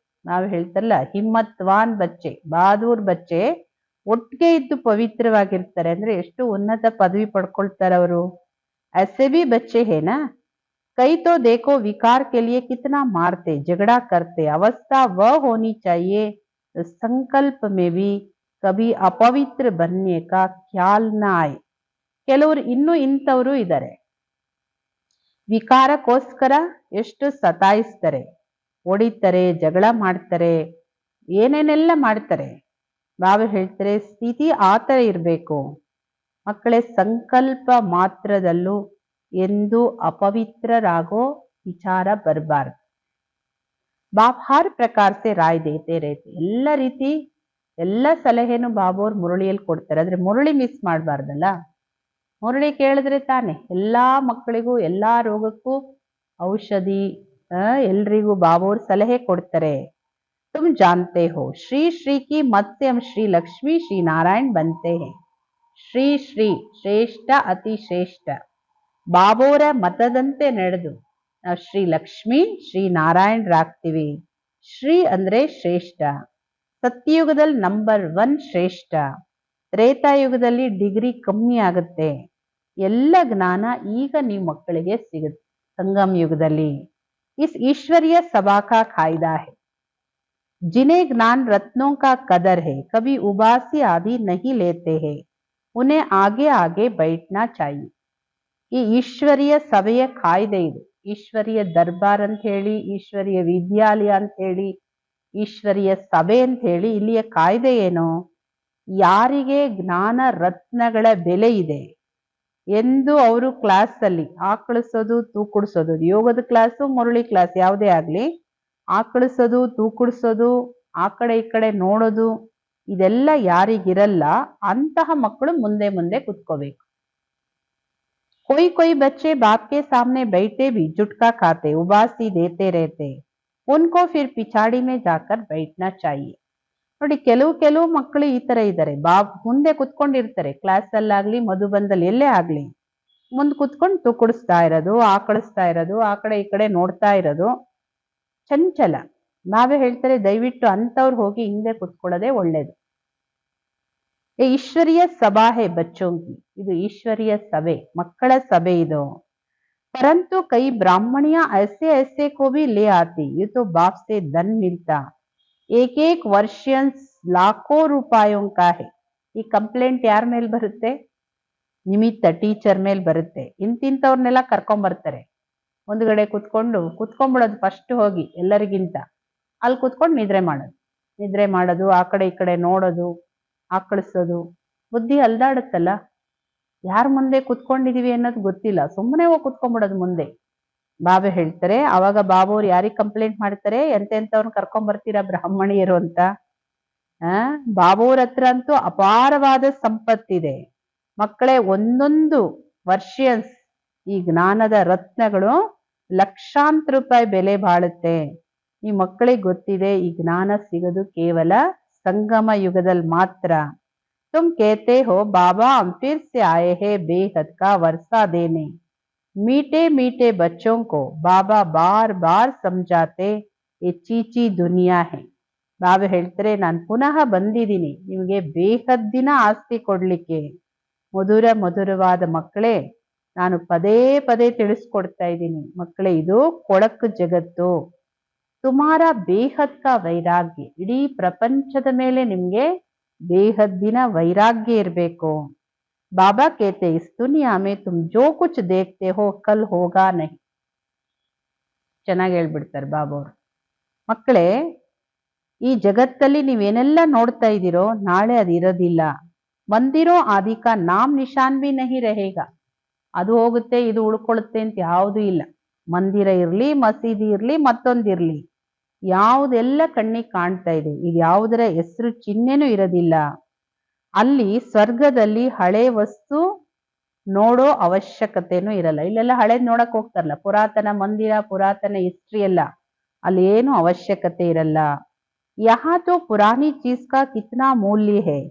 ನಾವು ಹೇಳ್ತಾರಲ್ಲ ಹಿಮ್ಮತ್ವಾನ್ ಬಚ್ಚೆ, ಬಹಾದೂರ್ ಬಚ್ಚೆ ಒಟ್ಟಿಗೆ ಇದ್ದು ಪವಿತ್ರವಾಗಿರ್ತಾರೆ. ಅಂದ್ರೆ ಎಷ್ಟು ಉನ್ನತ ಪದವಿ ಪಡ್ಕೊಳ್ತಾರೆ ಅವರು. ऐसे भी बच्चे है ना, कई तो देखो विकार के लिए कितना मारते झगड़ा करते, अवस्था वह होनी चाहिए संकल्प में भी कभी अपवित्र बनने का ख्याल न आए. ಕೆಲವರು ಇನ್ನೂ ಇಂಥವರು ಇದ್ದಾರೆ, ವಿಕಾರಕ್ಕೋಸ್ಕರ ಎಷ್ಟು ಸತಾಯಿಸ್ತಾರೆ, ಹೊಡಿತಾರೆ, ಜಗಳ ಮಾಡ್ತಾರೆ, ಏನೇನೆಲ್ಲ ಮಾಡ್ತಾರೆ. ನಾವೇ ಹೇಳ್ತಾರೆ ಸ್ಥಿತಿ ಆತರ ಇರಬೇಕು. ಮಕ್ಕಳೇ ಸಂಕಲ್ಪ ಮಾತ್ರದಲ್ಲೂ ಎಂದು ಅಪವಿತ್ರರಾಗೋ ವಿಚಾರ ಬರಬಾರ್ದು. ಬಾಪ್ ಹರ್ ಪ್ರಕಾರ ಸೆ ರಾಯ್ ದೇತೆ ರೇತೆ, ಎಲ್ಲ ರೀತಿ ಎಲ್ಲ ಸಲಹೆನು ಬಾಬೋರ್ ಮುರಳಿಯಲ್ಲಿ ಕೊಡ್ತಾರೆ. ಆದ್ರೆ ಮುರಳಿ ಮಿಸ್ ಮಾಡಬಾರ್ದಲ್ಲ. ಮುರಳಿ ಕೇಳಿದ್ರೆ ತಾನೆ ಎಲ್ಲಾ ಮಕ್ಕಳಿಗೂ ಎಲ್ಲಾ ರೋಗಕ್ಕೂ ಔಷಧಿ, ಎಲ್ರಿಗೂ ಬಾಬೋರ್ ಸಲಹೆ ಕೊಡ್ತಾರೆ. तुम जानते हो श्री श्री की मत से हम श्री लक्ष्मी श्री नारायण बनते हैं. ಶ್ರೀ ಶ್ರೀ ಶ್ರೇಷ್ಠ ಅತಿ ಶ್ರೇಷ್ಠ ಬಾಬೋರ ಮತದಂತೆ ನಡೆದು ನಾವು ಶ್ರೀ ಲಕ್ಷ್ಮಿ ಶ್ರೀ ನಾರಾಯಣರಾಗ್ತೀವಿ. ಶ್ರೀ ಅಂದ್ರೆ ಶ್ರೇಷ್ಠ. ಸತ್ಯಯುಗದಲ್ಲಿ ನಂಬರ್ 1 ಶ್ರೇಷ್ಠ. ತ್ರೇತಾಯುಗದಲ್ಲಿ ಡಿಗ್ರಿ ಕಮ್ಮಿ ಆಗುತ್ತೆ. ಎಲ್ಲ ಜ್ಞಾನ ಈಗ ನೀವು ಮಕ್ಕಳಿಗೆ ಸಿಗುತ್ತೆ ಸಂಗಮ ಯುಗದಲ್ಲಿ. ಇಸ್ ಈಶ್ವರಿಯ ಸಭಾ ಕಾ ಕಾಯ್ದಾ ಹೈ, जिन्हें ज्ञान रत्नों का कदर है कभी उबासी आदि नहीं लेते हैं, उन्हें आगे आगे बैठना चाहिए. ಈ ಈಶ್ವರಿಯ ಸಭೆಯ ಕಾಯ್ದೆ ಇದು. ಈಶ್ವರಿಯ ದರ್ಬಾರ್ ಅಂತ ಹೇಳಿ, ಈಶ್ವರಿಯ ವಿದ್ಯಾಲಯ ಅಂತ ಹೇಳಿ, ಈಶ್ವರಿಯ ಸಭೆ ಅಂತ ಹೇಳಿ ಇಲ್ಲಿಯ ಕಾಯ್ದೆ ಏನು? ಯಾರಿಗೆ ಜ್ಞಾನ ರತ್ನಗಳ ಬೆಲೆ ಇದೆ ಎಂದು ಅವರು ಕ್ಲಾಸ್ ಅಲ್ಲಿ ಆಕಳಿಸೋದು ತೂಕುಡಿಸೋದು, ಯೋಗದ ಕ್ಲಾಸು ಮುರಳಿ ಕ್ಲಾಸ್ ಯಾವುದೇ ಆಗ್ಲಿ, ಆಕಳಿಸೋದು ತೂಕುಡಿಸೋದು, ಆ ಕಡೆ ಈ ಕಡೆ ನೋಡೋದು, ಇದೆಲ್ಲ ಯಾರಿಗಿರಲ್ಲ ಅಂತಹ ಮಕ್ಕಳು ಮುಂದೆ ಮುಂದೆ ಕುತ್ಕೋಬೇಕು. कोई कोई बच्चे बाप के सामने बैठे भी जुटका खाते, उबासी देते रहते, उनको फिर पिछाड़ी में जाकर बैठना चाहिए. ನೋಡಿ ಕೆಲವು ಮಕ್ಕಳು ಈ ತರ ಇದ್ದಾರೆ, ಮುಂದೆ ಕುತ್ಕೊಂಡಿರ್ತಾರೆ, ಕ್ಲಾಸ್ ಅಲ್ಲಾಗ್ಲಿ ಮಧುಬಂಧಲ್ಲಿ ಎಲ್ಲೇ ಆಗ್ಲಿ, ಮುಂದೆ ಕುತ್ಕೊಂಡು ತೂಕುಡಿಸ್ತಾ ಇರೋದು, ಆಕಳಿಸ್ತಾ ಇರೋದು, ಆ ಕಡೆ ಈ ಕಡೆ ನೋಡ್ತಾ ಇರೋದು, ಚಂಚಲ. ನಾವೇ ಹೇಳ್ತಾರೆ ದಯವಿಟ್ಟು ಅಂತವ್ರು ಹೋಗಿ ಹಿಂದೆ ಕುತ್ಕೊಳ್ಳೋದೇ ಒಳ್ಳೇದು. ಈಶ್ವರಿಯ ಸಭಾ ಹೇ ಬಚ್ಚೋಂಕಿ, ಇದು ಈಶ್ವರಿಯ ಸಭೆ, ಮಕ್ಕಳ ಸಭೆ ಇದು. ಪರಂತು ಕೈ ಬ್ರಾಹ್ಮಣಿಯ ಐಸೆ ಐಸೆ ಕೋ ಭಿ ಲೇ ಆತಿ, ಇದು ತೋ ಬಾಪ್ ಸೆ ಧನ್ ಮಿಲ್ತಾ, ಏಕ್ ಏಕ್ ವರ್ಷ ಲಾಖೋ ರೂಪಾಯೋಂ ಕಾ ಹೈ. ಈ ಕಂಪ್ಲೇಂಟ್ ಯಾರ ಮೇಲೆ ಬರುತ್ತೆ? ನಿಮಿತ್ತ ಟೀಚರ್ ಮೇಲೆ ಬರುತ್ತೆ. ಇಂತಿಂತವ್ರನ್ನೆಲ್ಲ ಕರ್ಕೊಂಬರ್ತಾರೆ. ಒಂದುಗಡೆ ಕುತ್ಕೊಂಡ್ಬಿಡೋದು ಫಸ್ಟ್ ಹೋಗಿ ಎಲ್ಲರಿಗಿಂತ. ಅಲ್ಲಿ ಕುತ್ಕೊಂಡು ನಿದ್ರೆ ಮಾಡೋದು, ಆ ಕಡೆ ಈ ಕಡೆ ನೋಡೋದು, ಆಕಳಿಸೋದು. ಬುದ್ಧಿ ಅಲ್ದಾಡುತ್ತಲ್ಲ. ಯಾರ ಮುಂದೆ ಕುತ್ಕೊಂಡಿದೀವಿ ಅನ್ನೋದು ಗೊತ್ತಿಲ್ಲ, ಸುಮ್ಮನೆ ಹೋಗಿ ಕುತ್ಕೊಂಡ್ಬಿಡೋದು ಮುಂದೆ. ಬಾಬಾ ಹೇಳ್ತಾರೆ, ಅವಾಗ ಬಾಬಾವ್ರು ಯಾರಿಗೆ ಕಂಪ್ಲೇಂಟ್ ಮಾಡ್ತಾರೆ, ಎಂತೆಂಥವ್ರನ್ನ ಕರ್ಕೊಂಬರ್ತೀರಾ ಬ್ರಾಹ್ಮಣಿಯರು ಅಂತ. ಬಾಬಾವ್ರ ಹತ್ರ ಅಂತೂ ಅಪಾರವಾದ ಸಂಪತ್ತಿದೆ. ಮಕ್ಕಳೇ, ಒಂದೊಂದು ವರ್ಷನ್ಸ್ ಈ ಜ್ಞಾನದ ರತ್ನಗಳು ಲಕ್ಷಾಂತರ ರೂಪಾಯಿ ಬೆಲೆ ಬಾಳುತ್ತೆ. ಈ ಮಕ್ಕಳಿಗೆ ಗೊತ್ತಿದೆ, ಈ ಜ್ಞಾನ ಸಿಗೋದು ಕೇವಲ ಸಂಗಮ ಯುಗದಲ್ಲಿ ಮಾತ್ರ. तुम कहते हो बाबा हम फिर से आए हैं बेहद का वर्षा देने। मीठे मीठे बच्चों को बाबा बार बार समझाते ये चीची दुनिया है. ಬಾಬಾ ಹೇಳ್ತಾರೆ, ನಾನು ಪುನಃ ಬಂದಿದ್ದೀನಿ ನಿಮಗೆ ಬೇಹದ್ದಿನ ಆಸ್ತಿ ಕೊಡ್ಲಿಕ್ಕೆ. ಮಧುರವಾದ ಮಕ್ಕಳೇ, ನಾನು ಪದೇ ಪದೇ ತಿಳಿಸ್ಕೊಡ್ತಾ ಇದ್ದೀನಿ. ಮಕ್ಕಳೇ, ಇದು ಕೊಳಕು ಜಗತ್ತು. ತುಮಾರ ಬೇಹದ್ ಕಾ ವೈರಾಗ್ಯ, ಇಡೀ ಪ್ರಪಂಚದ ಮೇಲೆ ನಿಮ್ಗೆ ಬೇಹದ್ದಿನ ವೈರಾಗ್ಯ ಇರಬೇಕು. ಬಾಬಾ ಕೇತೆ ಇಸ್ ದುನಿಯಾ ಮೇ ತುಮ್ ಜೋ ಕುಚ್ ದೇಖ್ತೆ ಹೋ ಕಲ್ ಹೋಗಾ ನಹಿ. ಚೆನ್ನಾಗಿ ಹೇಳ್ಬಿಡ್ತಾರೆ ಬಾಬಾವ್ರು. ಮಕ್ಕಳೇ, ಈ ಜಗತ್ತಲ್ಲಿ ನೀವೇನೆಲ್ಲ ನೋಡ್ತಾ ಇದ್ದೀರೋ ನಾಳೆ ಅದು ಇರೋದಿಲ್ಲ. ಮಂದಿರೋ ಆದಿ ಕಾ ನಾಮ್ ನಿಶಾನ್ ಬಿ ನಹಿ ರಹೇಗ. ಅದು ಹೋಗುತ್ತೆ, ಇದು ಉಳ್ಕೊಳ್ಳುತ್ತೆ ಅಂತ ಯಾವುದೂ ಇಲ್ಲ. ಮಂದಿರ ಇರ್ಲಿ, ಮಸೀದಿ ಇರ್ಲಿ, ಮತ್ತೊಂದಿರ್ಲಿ, ಯಾವುದೆಲ್ಲ ಕಣ್ಣಿಗೆ ಕಾಣ್ತಾ ಇದೆ, ಇದು ಯಾವುದರ ಹೆಸರು ಚಿಹ್ನೆನೂ ಇರೋದಿಲ್ಲ. ಅಲ್ಲಿ ಸ್ವರ್ಗದಲ್ಲಿ ಹಳೆ ವಸ್ತು ನೋಡೋ ಅವಶ್ಯಕತೆನೂ ಇರಲ್ಲ. ಇಲ್ಲೆಲ್ಲ ಹಳೇದ್ ನೋಡಕ್ ಹೋಗ್ತಾರಲ್ಲ, ಪುರಾತನ ಮಂದಿರ, ಪುರಾತನ ಹಿಸ್ಟ್ರಿ ಎಲ್ಲ, ಅಲ್ಲಿ ಏನು ಅವಶ್ಯಕತೆ ಇರಲ್ಲ. ಯಹಾ ತೋ ಪುರಾನಿ ಚೀಸ್ ಕಾ ಕಿತ್ನಾ ಮೂಲ್ಯ ಹೈ,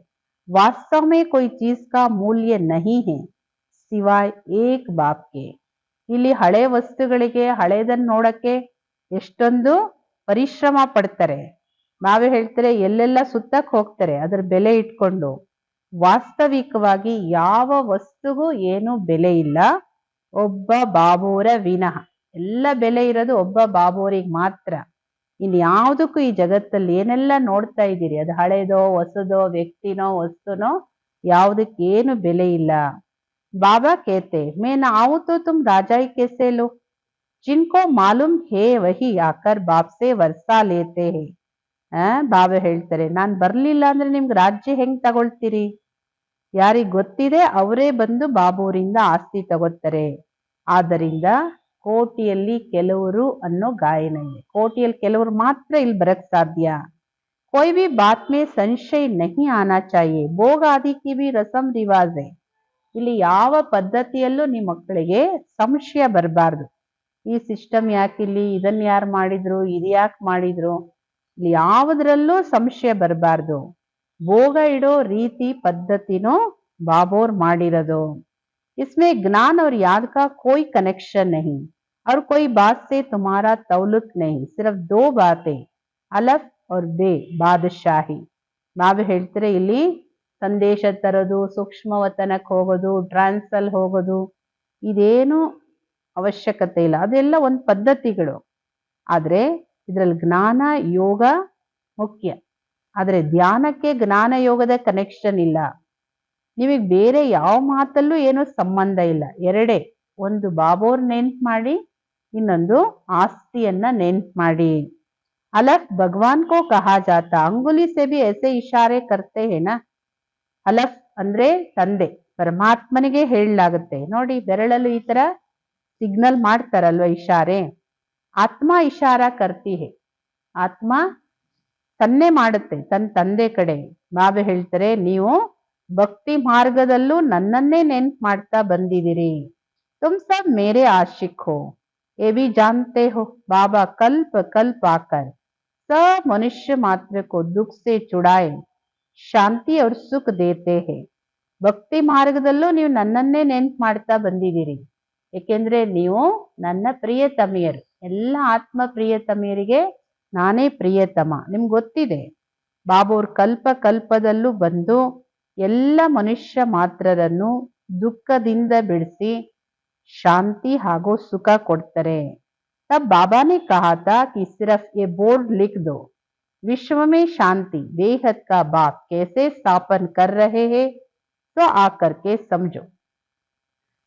ವಾಸ್ತವ ಮೇ ಕೋಯಿ ಚೀಸ್ ಕಾ ಮೂಲ್ಯ ನಹಿ ಹೈ ಸಿವಾಯ್ ಏಕ್ ಬಾಪ್ ಕೆ. ಇಲ್ಲಿ ಹಳೆ ವಸ್ತುಗಳಿಗೆ, ಹಳೇದನ್ನ ನೋಡಕ್ಕೆ ಎಷ್ಟೊಂದು ಪರಿಶ್ರಮ ಪಡ್ತಾರೆ. ನಾವೇ ಹೇಳ್ತಾರೆ, ಎಲ್ಲೆಲ್ಲ ಸುತ್ತಕ್ ಹೋಗ್ತಾರೆ ಅದರ ಬೆಲೆ ಇಟ್ಕೊಂಡು. ವಾಸ್ತವಿಕವಾಗಿ ಯಾವ ವಸ್ತುಗೂ ಏನು ಬೆಲೆ ಇಲ್ಲ, ಒಬ್ಬ ಬಾಬೋರ ವಿನಃ. ಎಲ್ಲ ಬೆಲೆ ಇರೋದು ಒಬ್ಬ ಬಾಬೋರಿಗೆ ಮಾತ್ರ. ಇನ್ ಯಾವುದಕ್ಕೂ ಈ ಜಗತ್ತಲ್ಲಿ ಏನೆಲ್ಲ ನೋಡ್ತಾ ಇದ್ದೀರಿ, ಅದು ಹಳೇದೋ ಹೊಸದೋ, ವ್ಯಕ್ತಿನೋ ವಸ್ತುನೋ, ಯಾವುದಕ್ಕೇನು ಬೆಲೆ ಇಲ್ಲ. ಬಾಬಾ ಕೇತೆ ಮೇ ನಾ ಆऊं तो तुम राजाई कैसे लो, जिनको मालूम है वही आकर बाप से वर्षा लेते हैं. ಬಾಬಾ ಹೇಳ್ತಾರೆ, ನಾನ್ ಬರ್ಲಿಲ್ಲ ಅಂದ್ರೆ ನಿಮ್ಗೆ ರಾಜ್ಯ ಹೆಂಗ್ ತಗೊಳ್ತೀರಿ? ಯಾರಿಗ್ ಗೊತ್ತಿದೆ ಅವರೇ ಬಂದು ಬಾಬೂರಿಂದ ಆಸ್ತಿ ತಗೋತಾರೆ. ಆದ್ದರಿಂದ ಕೋಟಿಯಲ್ಲಿ ಕೆಲವರು ಅನ್ನೋ ಗಾಯನ ಇದೆ. ಕೋಟಿಯಲ್ಲಿ ಕೆಲವರು ಮಾತ್ರ ಇಲ್ಲಿ ಬರಕ್ ಸಾಧ್ಯ. कोई भी बात में संशय नहीं आना चाहिए, ಭೋಗ ಆದಿ ಕಿ ಭಿ ರಸಂ ರಿವಾಜ್ ಹೈ. ಇಲ್ಲಿ ಯಾವ ಪದ್ಧತಿಯಲ್ಲೂ ನಿಮ್ಮ ಮಕ್ಕಳಿಗೆ ಸಂಶಯ ಬರಬಾರ್ದು. ಈ ಸಿಸ್ಟಮ್ ಯಾಕಿಲ್ಲಿ, ಇದನ್ನ ಯಾರು ಮಾಡಿದ್ರು, ಇದು ಯಾಕೆ ಮಾಡಿದ್ರು, ಇಲ್ಲಿ ಯಾವುದ್ರಲ್ಲೂ ಸಂಶಯ ಬರಬಾರ್ದು. ಭೋಗ ಇಡೋ ರೀತಿ ಪದ್ಧತಿನೂ ಬಾಬೋರ್ ಮಾಡಿರೋದು. इसमें ज्ञान और याद का कोई कनेक्शन नहीं और कोई बात से तुम्हारा तौलुक नहीं, सिर्फ दो बातें, अलफ और बे ಬಾದಶಾಹಿ. ಬಾಬಾ ಹೇಳ್ತಾರೆ, ಇಲ್ಲಿ ಸಂದೇಶ ತರೋದು, ಸೂಕ್ಷ್ಮವತನಕ್ಕೆ ಹೋಗೋದು, ಟ್ರಾನ್ಸಲ್ ಹೋಗೋದು, ಇದೇನು ಅವಶ್ಯಕತೆ ಇಲ್ಲ. ಅದೆಲ್ಲ ಒಂದು ಪದ್ಧತಿಗಳು. ಆದ್ರೆ ಇದ್ರಲ್ಲಿ ಜ್ಞಾನ ಯೋಗ ಮುಖ್ಯ. ಆದ್ರೆ ಧ್ಯಾನಕ್ಕೆ ಜ್ಞಾನ ಯೋಗದ ಕನೆಕ್ಷನ್ ಇಲ್ಲ. ನಿಮಗೆ ಬೇರೆ ಯಾವ ಮಾತಲ್ಲೂ ಏನೂ ಸಂಬಂಧ ಇಲ್ಲ. ಎರಡೇ, ಒಂದು ಬಾಬೋರ್ ನೆನ್ಪು ಮಾಡಿ, ಇನ್ನೊಂದು ಆಸ್ತಿಯನ್ನ ನೆನ್ಪು ಮಾಡಿ. ಅಲಫ್ ಭಗವಾನ್ ಕೋ ಕಹಾ ಜಾತಾ, ಅಂಗುಲಿ ಸೆ ಭಿ ಐಸೆ ಇಶಾರೆ ಕರ್ತೆ ಹೇನ. ಅಲಫ್ ಅಂದ್ರೆ ತಂದೆ, ಪರಮಾತ್ಮನಿಗೆ ಹೇಳಲಾಗುತ್ತೆ ನೋಡಿ. ಬೆರಳಲ್ಲೂ ಈ ತರ ಸಿಗ್ನಲ್ ಮಾಡ್ತಾರಲ್ವ, ಇಶಾರೆ. ಆತ್ಮ ಇಶಾರ ಕರ್ತಿ ಹೇ, ಆತ್ಮ ತನ್ನೇ ಮಾಡುತ್ತೆ, ತನ್ನ ತಂದೆ ಕಡೆ. ಬಾಬಾ ಹೇಳ್ತಾರೆ, ನೀವು ಭಕ್ತಿ ಮಾರ್ಗದಲ್ಲೂ ನನ್ನನ್ನೇ ನೆನ್ಪು ಮಾಡ್ತಾ ಬಂದಿದ್ದೀರಿ. ತುಮ್ ಸಬ್ ಮೇರೆ ಆಶಿಕ್ ಹೋ, ये भी जानते हो बाबा कल्प कल्प आकर सब मनुष्य मात्र को दुख से छुड़ाए ಶಾಂತಿ और ಸುಖ ದೇತೆ ಹೇ. ಭಕ್ತಿ ಮಾರ್ಗದಲ್ಲೂ ನೀವು ನನ್ನನ್ನೇ ನೆನ್ಪು ಮಾಡ್ತಾ ಬಂದಿದ್ದೀರಿ. ಏಕೆಂದ್ರೆ ನೀವು ನನ್ನ ಪ್ರಿಯತಮಿಯರು. ಎಲ್ಲ ಆತ್ಮ ಪ್ರಿಯತಮಿಯರಿಗೆ ನಾನೇ ಪ್ರಿಯತಮ. ನಿಮ್ಗೆ ಗೊತ್ತಿದೆ, ಬಾಬೋರ್ ಕಲ್ಪ ಕಲ್ಪದಲ್ಲೂ ಬಂದು ಎಲ್ಲ ಮನುಷ್ಯ ಮಾತ್ರರನ್ನು ದುಃಖದಿಂದ ಬಿಡಿಸಿ ಶಾಂತಿ ಹಾಗೂ ಸುಖ ಕೊಡ್ತಾರೆ. ತಬ್ ಬಾಬಾ ನೆ ಕಹಾ ತಾ ಕಿ ಸಿರ್ಫ್ ಯೆ ಬೋರ್ಡ್ ಲಿಖ್ ದೋ, विश्व में शांति बेहद का बाप कैसे स्थापन कर रहे हैं तो आकर के समझो.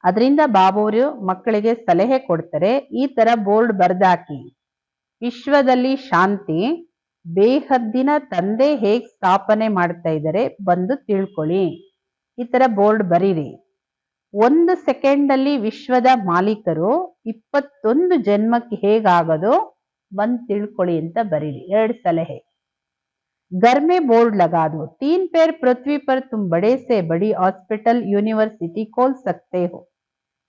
ಅದರಿಂದ ಬಾಬುವರು ಮಕ್ಕಳಿಗೆ ಸಲಹೆ ಕೊಡ್ತಾರೆ, ಈ ತರ ಬೋರ್ಡ್ ಬರ್ದಾಕಿ, ವಿಶ್ವದಲ್ಲಿ ಶಾಂತಿ ಬೇಹದ್ದಿನ ತಂದೆ ಹೇಗ್ ಸ್ಥಾಪನೆ ಮಾಡ್ತಾ ಇದ್ದಾರೆ ಬಂದು ತಿಳ್ಕೊಳ್ಳಿ. ಈ ತರ ಬೋರ್ಡ್ ಬರೀರಿ. 1 ಸೆಕೆಂಡ್ ಅಲ್ಲಿ ವಿಶ್ವದ ಮಾಲೀಕರು 21 ಜನ್ಮಕ್ಕೆ ಹೇಗಾಗೋದು ಬಂದ್ ತಿಳ್ಕೊಳ್ಳಿ ಅಂತ ಬರೀರಿ. 2 ಸಲಹೆ. घर में बोर्ड लगा दो, 3 पैर पृथ्वी पर तुम बड़े से बड़ी हॉस्पिटल यूनिवर्सिटी खोल सकते हो.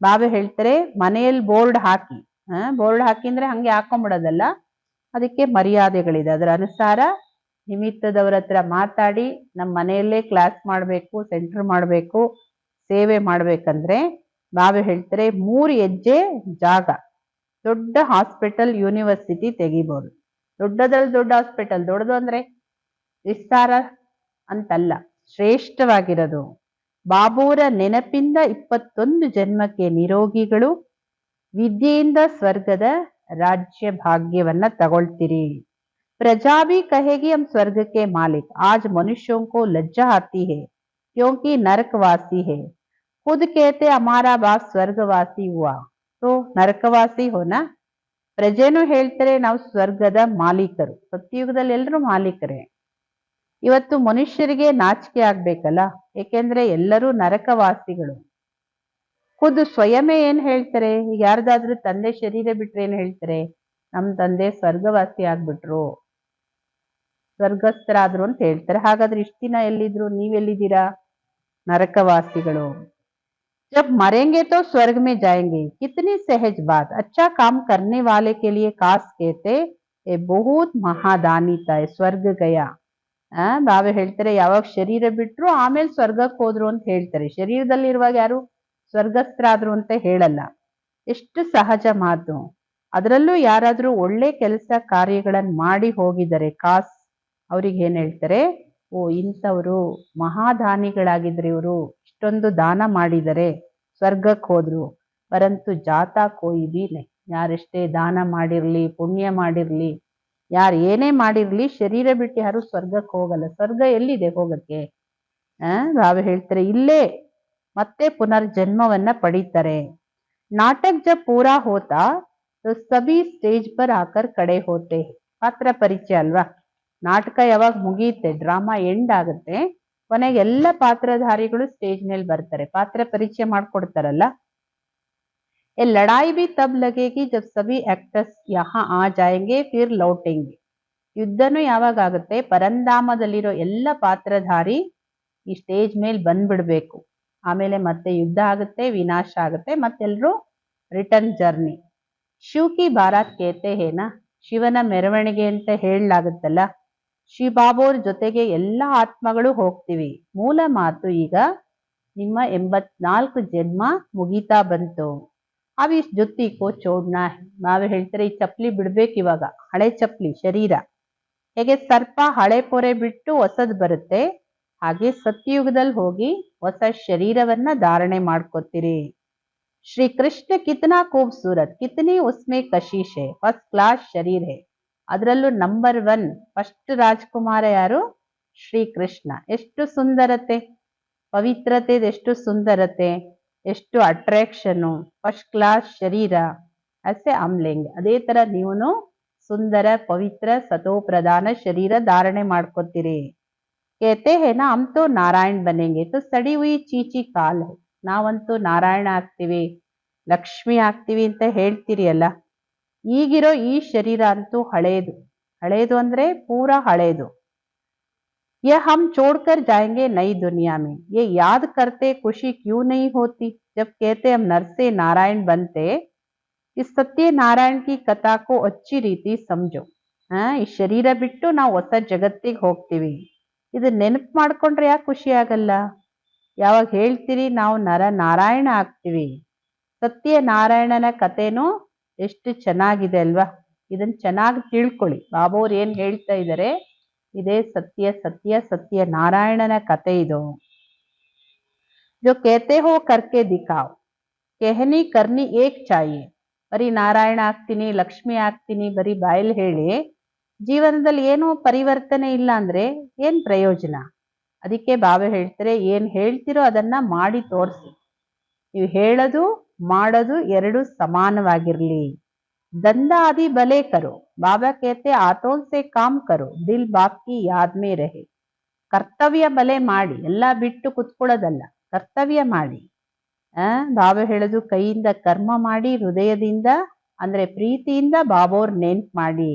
ಬಾಬಾ ಹೇಳ್ತಾರೆ ಮನೆಯಲ್ಲಿ ಬೋರ್ಡ್ ಹಾಕಿ. ಬೋರ್ಡ್ ಹಾಕಿ ಅಂದ್ರೆ ಹಂಗೆ ಹಾಕೊಂಡ್ಬಿಡೋದಲ್ಲ, ಅದಕ್ಕೆ ಮರ್ಯಾದೆಗಳಿದೆ. ಅದರ ಅನುಸಾರ ನಿಮಿತ್ತದವ್ರ ಹತ್ರ ಮಾತಾಡಿ ನಮ್ಮ ಮನೆಯಲ್ಲೇ ಕ್ಲಾಸ್ ಮಾಡಬೇಕು, ಸೆಂಟರ್ ಮಾಡಬೇಕು, ಸೇವೆ ಮಾಡ್ಬೇಕಂದ್ರೆ ಬಾಬಾ ಹೇಳ್ತಾರೆ 3 ಹೆಜ್ಜೆ ಜಾಗ ದೊಡ್ಡ ಹಾಸ್ಪಿಟಲ್ ಯೂನಿವರ್ಸಿಟಿ ತೆಗಿಬಹುದು. ದೊಡ್ಡದ್ರಲ್ಲಿ ದೊಡ್ಡ ಹಾಸ್ಪಿಟಲ್, ದೊಡ್ಡದು ಅಂದ್ರೆ ವಿಸ್ತಾರ ಅಂತಲ್ಲ, ಶ್ರೇಷ್ಠವಾಗಿರೋದು. ಬಾಬುವರ ನೆನಪಿಂದ 21 ಜನ್ಮಕ್ಕೆ ನಿರೋಗಿಗಳು, ವಿದ್ಯೆಯಿಂದ ಸ್ವರ್ಗದ ರಾಜ್ಯ ಭಾಗ್ಯವನ್ನ ತಗೊಳ್ತೀರಿ. प्रजा भी कहेगी हम स्वर्ग के मालिक. आज मनुष्यों को लज्जा आती है क्योंकि नरकवासी है. खुद कहते हमारा बाप स्वर्गवासी हुआ तो नरकवासी हो ना. ಪ್ರಜೆನೂ ಹೇಳ್ತಾರೆ ನಾವು ಸ್ವರ್ಗದ ಮಾಲೀಕರು. ಸತ್ಯಯುಗದಲ್ಲಿ ಎಲ್ಲರೂ ಮಾಲೀಕರೇ. ಇವತ್ತು ಮನುಷ್ಯರಿಗೆ ನಾಚಿಕೆ ಆಗ್ಬೇಕಲ್ಲ, ಏಕೆಂದ್ರೆ ಎಲ್ಲರೂ ನರಕವಾಸಿಗಳು. ಖುದ್ದು ಸ್ವಯಮೇ ಏನ್ ಹೇಳ್ತಾರೆ, ಈಗ ಯಾರ್ದಾದ್ರೂ ತಂದೆ ಶರೀರ ಬಿಟ್ರೆ ಏನ್ ಹೇಳ್ತಾರೆ, ನಮ್ ತಂದೆ ಸ್ವರ್ಗವಾಸಿ ಆಗ್ಬಿಟ್ರು, ಸ್ವರ್ಗಸ್ಥರಾದ್ರು ಅಂತ ಹೇಳ್ತಾರೆ. ಹಾಗಾದ್ರೆ ಇಷ್ಟ ದಿನ ಎಲ್ಲಿದ್ರು, ನೀವೆಲ್ಲಿದ್ದೀರಾ? ನರಕವಾಸಿಗಳು. जब मरेंगे तो स्वर्ग में जाएंगे, कितनी सहज बात. अच्छा काम करने वाले के लिए खास कहते ये बहुत महादानी था, ಸ್ವರ್ಗ ಗಯ. ಬಾಬಾ ಹೇಳ್ತಾರೆ ಯಾವಾಗ ಶರೀರ ಬಿಟ್ರು ಆಮೇಲೆ ಸ್ವರ್ಗಕ್ಕೆ ಹೋದ್ರು ಅಂತ ಹೇಳ್ತಾರೆ. ಶರೀರದಲ್ಲಿ ಇರುವಾಗ ಯಾರು ಸ್ವರ್ಗಸ್ಥರಾದ್ರು ಅಂತ ಹೇಳಲ್ಲ. ಎಷ್ಟು ಸಹಜ ಮಾತು. ಅದರಲ್ಲೂ ಯಾರಾದ್ರೂ ಒಳ್ಳೆ ಕೆಲಸ ಕಾರ್ಯಗಳನ್ನ ಮಾಡಿ ಹೋಗಿದ್ದಾರೆ ಕಾಸ್, ಅವ್ರಿಗೆ ಏನ್ ಹೇಳ್ತಾರೆ, ಓ ಇಂಥವ್ರು ಮಹಾದಾನಿಗಳಾಗಿದ್ರೆ, ಇವರು ಇಷ್ಟೊಂದು ದಾನ ಮಾಡಿದರೆ ಸ್ವರ್ಗಕ್ಕೆ ಹೋದ್ರು. ಪರಂತು ಜಾತಾ ಕೋಯಿ ಬಿ ನೈ. ಯಾರೆಷ್ಟೇ ದಾನ ಮಾಡಿರ್ಲಿ, ಪುಣ್ಯ ಮಾಡಿರ್ಲಿ, ಯಾರು ಏನೇ ಮಾಡಿರ್ಲಿ, ಶರೀರ ಬಿಟ್ಟು ಯಾರು ಸ್ವರ್ಗಕ್ಕೆ ಹೋಗಲ್ಲ. ಸ್ವರ್ಗ ಎಲ್ಲಿದೆ ಹೋಗಕ್ಕೆ? ಬಾಬಾ ಹೇಳ್ತಾರೆ ಇಲ್ಲೇ ಮತ್ತೆ ಪುನರ್ಜನ್ಮವನ್ನ ಪಡೀತಾರೆ. ನಾಟಕ ಜಬ್ ಪೂರಾ ಹೋತಾ तो सभी स्टेज पर आकर खड़े होते हैं. ಪಾತ್ರ ಪರಿಚಯ ಅಲ್ವಾ? ನಾಟಕ ಯಾವಾಗ ಮುಗಿಯುತ್ತೆ, ಡ್ರಾಮಾ ಎಂಡ್ ಆಗುತ್ತೆ, ಕೊನೆಗೆ ಎಲ್ಲ ಪಾತ್ರಧಾರಿಗಳು ಸ್ಟೇಜ್ ಮೇಲೆ ಬರ್ತಾರೆ, ಪಾತ್ರ ಪರಿಚಯ ಮಾಡ್ಕೊಡ್ತಾರಲ್ಲ. ये लड़ाई भी तब लगेगी जब सभी एक्टर्स यहाँ आ जाएंगे फिर लौटेंगे. ಯುದ್ಧನೂ ಯಾವಾಗ ಆಗುತ್ತೆ, ಪರಂಧಾಮದಲ್ಲಿರೋ ಎಲ್ಲ ಪಾತ್ರಧಾರಿ ಈ ಸ್ಟೇಜ್ ಮೇಲೆ ಬಂದ್ಬಿಡ್ಬೇಕು. ಆಮೇಲೆ ಮತ್ತೆ ಯುದ್ಧ ಆಗುತ್ತೆ, ವಿನಾಶ ಆಗುತ್ತೆ, ಮತ್ತೆಲ್ಲರೂ ರಿಟರ್ನ್ ಜರ್ನಿ. ಶಿವ್ ಕಿ ಬಾರಾತ್ ಕೇತೆ ಹೇನಾ, ಶಿವನ ಮೆರವಣಿಗೆ ಅಂತ ಹೇಳಲಾಗುತ್ತಲ್ಲ. ಶಿವಬಾಬೋರ್ ಜೊತೆಗೆ ಎಲ್ಲ ಆತ್ಮಗಳು ಹೋಗ್ತೀವಿ. ಮೂಲ ಮಾತು ಈಗ ನಿಮ್ಮ 84 ಜನ್ಮ ಮುಗೀತಾ ಬಂತು. ಅವ್ ಇಸ್ ಜೊತ್ತಿ ಕೋ ಚೋಡ್ನಾ. ನಾವೇ ಹೇಳ್ತಾರೆ ಈ ಚಪ್ಪಲಿ ಬಿಡ್ಬೇಕು ಇವಾಗ, ಹಳೆ ಚಪ್ಪಲಿ ಶರೀರ. ಹೇಗೆ ಸರ್ಪ ಹಳೆ ಪೊರೆ ಬಿಟ್ಟು ಹೊಸದ್ ಬರುತ್ತೆ, ಹಾಗೆ ಸತ್ಯಯುಗದಲ್ಲಿ ಹೋಗಿ ಹೊಸ ಶರೀರವನ್ನ ಧಾರಣೆ ಮಾಡ್ಕೋತೀರಿ. ಶ್ರೀ ಕೃಷ್ಣ ಕಿತನಾ ಖೂಬ್ಸೂರತ್, ಕಿತನಿ ಉಸ್ಮೆ ಕಶೀಶ್ ಹೈ, ಫಸ್ಟ್ ಕ್ಲಾಸ್ ಶರೀರ್ ಹೈ. ಅದರಲ್ಲೂ ನಂಬರ್ 1 ಫಸ್ಟ್ ರಾಜ್ಕುಮಾರ ಯಾರು? ಶ್ರೀ ಕೃಷ್ಣ. ಎಷ್ಟು ಸುಂದರತೆ, ಪವಿತ್ರತೆ, ಎಷ್ಟು ಸುಂದರತೆ, ಎಷ್ಟು ಅಟ್ರಾಕ್ಷನ್, ಫಸ್ಟ್ ಕ್ಲಾಸ್ ಶರೀರ. ಅಸೆ ಆಮ್ಲೆಂಗ್. ಅದೇ ತರ ನೀವನು ಸುಂದರ ಪವಿತ್ರ ಸತೋ ಪ್ರಧಾನ ಶರೀರ ಧಾರಣೆ ಮಾಡ್ಕೋತೀರಿ. कहते हैं ना हम तो नारायण बनेंगे, तो सड़ी हुई चीची काल है. ನಾವಂತೂ ನಾರಾಯಣ ಆಗ್ತೀವಿ, ಲಕ್ಷ್ಮಿ ಆಗ್ತೀವಿ ಅಂತ ಹೇಳ್ತೀರಿ ಅಲ್ಲ. ಈಗಿರೋ ಈ ಶರೀರ ಅಂತೂ ಹಳೇದು. ಹಳೇದು ಅಂದ್ರೆ ಪೂರಾ ಹಳೇದು. ये हम छोड़कर जाएंगे नई दुनिया में. ये याद करते खुशी क्यों नहीं होती जब कहते हम नर से नारायण बनते. इस सत्यनारायण की कथा को अच्छी ರೀತಿ ಸಮझो. ಈ ಶರೀರ ಬಿಟ್ಟು ನಾವು ಹೊಸ ಜಗತ್ತಿಗೆ ಹೋಗ್ತೀವಿ. ಇದು ನೆನಪು ಮಾಡ್ಕೊಂಡ್ರೆ ಯಾಕೆ ಖುಷಿ ಆಗಲ್ಲ? ಯಾವಾಗ ಹೇಳ್ತೀರಿ ನಾವು ನರ ನಾರಾಯಣ ಆಗ್ತೀವಿ. ಸತ್ಯನಾರಾಯಣನ ಕಥೆನೂ ಎಷ್ಟು ಚೆನ್ನಾಗಿದೆ ಅಲ್ವಾ? ಇದನ್ನ ಚೆನ್ನಾಗಿ ತಿಳ್ಕೊಳ್ಳಿ. ಬಾಬೋರ್ ಏನ್ ಹೇಳ್ತಾ ಇದ್ದಾರೆ, ಇದೇ ಸತ್ಯ ಸತ್ಯ ಸತ್ಯನಾರಾಯಣನ ಕಥೆ ಇದು. जो कहते हो करके दिखाओ, कहनी करनी एक चाहिए. ಬರೀ ನಾರಾಯಣ ಆಗ್ತೀನಿ, ಲಕ್ಷ್ಮಿ ಆಗ್ತೀನಿ ಬರೀ ಬಾಯಲ್ಲಿ ಹೇಳಿ ಜೀವನದಲ್ಲಿ ಏನು ಪರಿವರ್ತನೆ ಇಲ್ಲ ಅಂದ್ರೆ ಏನ್ ಪ್ರಯೋಜನ? ಅದಕ್ಕೆ ಬಾಬಾ ಹೇಳ್ತಾರೆ ಏನ್ ಹೇಳ್ತಿರೋ ಅದನ್ನ ಮಾಡಿ ತೋರಿಸಿ. ನೀವು ಹೇಳೋದು ಮಾಡೋದು ಎರಡು ಸಮಾನವಾಗಿರ್ಲಿ. ದಂಧಾ ಆದಿ ಭಲೆ ಕರೋ, ಬಾಬಾ कहते ಆತೋನ್ ಸೆ ಕಾಮ್ ಕರೋ, ದಿಲ್ ಬಾಪ್ ಕಿ ಯಾದ್ ಮೇ ರಹೆ. ಕರ್ತವ್ಯ ಬಲೆ ಮಾಡಿ, ಎಲ್ಲ ಬಿಟ್ಟು ಕುತ್ಕೊಳ್ಳೋದಲ್ಲ, ಕರ್ತವ್ಯ ಮಾಡಿ. ಬಾಬಾ ಹೇಳೋದು ಕೈಯಿಂದ ಕರ್ಮ ಮಾಡಿ, ಹೃದಯದಿಂದ ಅಂದ್ರೆ ಪ್ರೀತಿಯಿಂದ ಬಾಬೋರ್ ನೆನ್ಪು ಮಾಡಿ.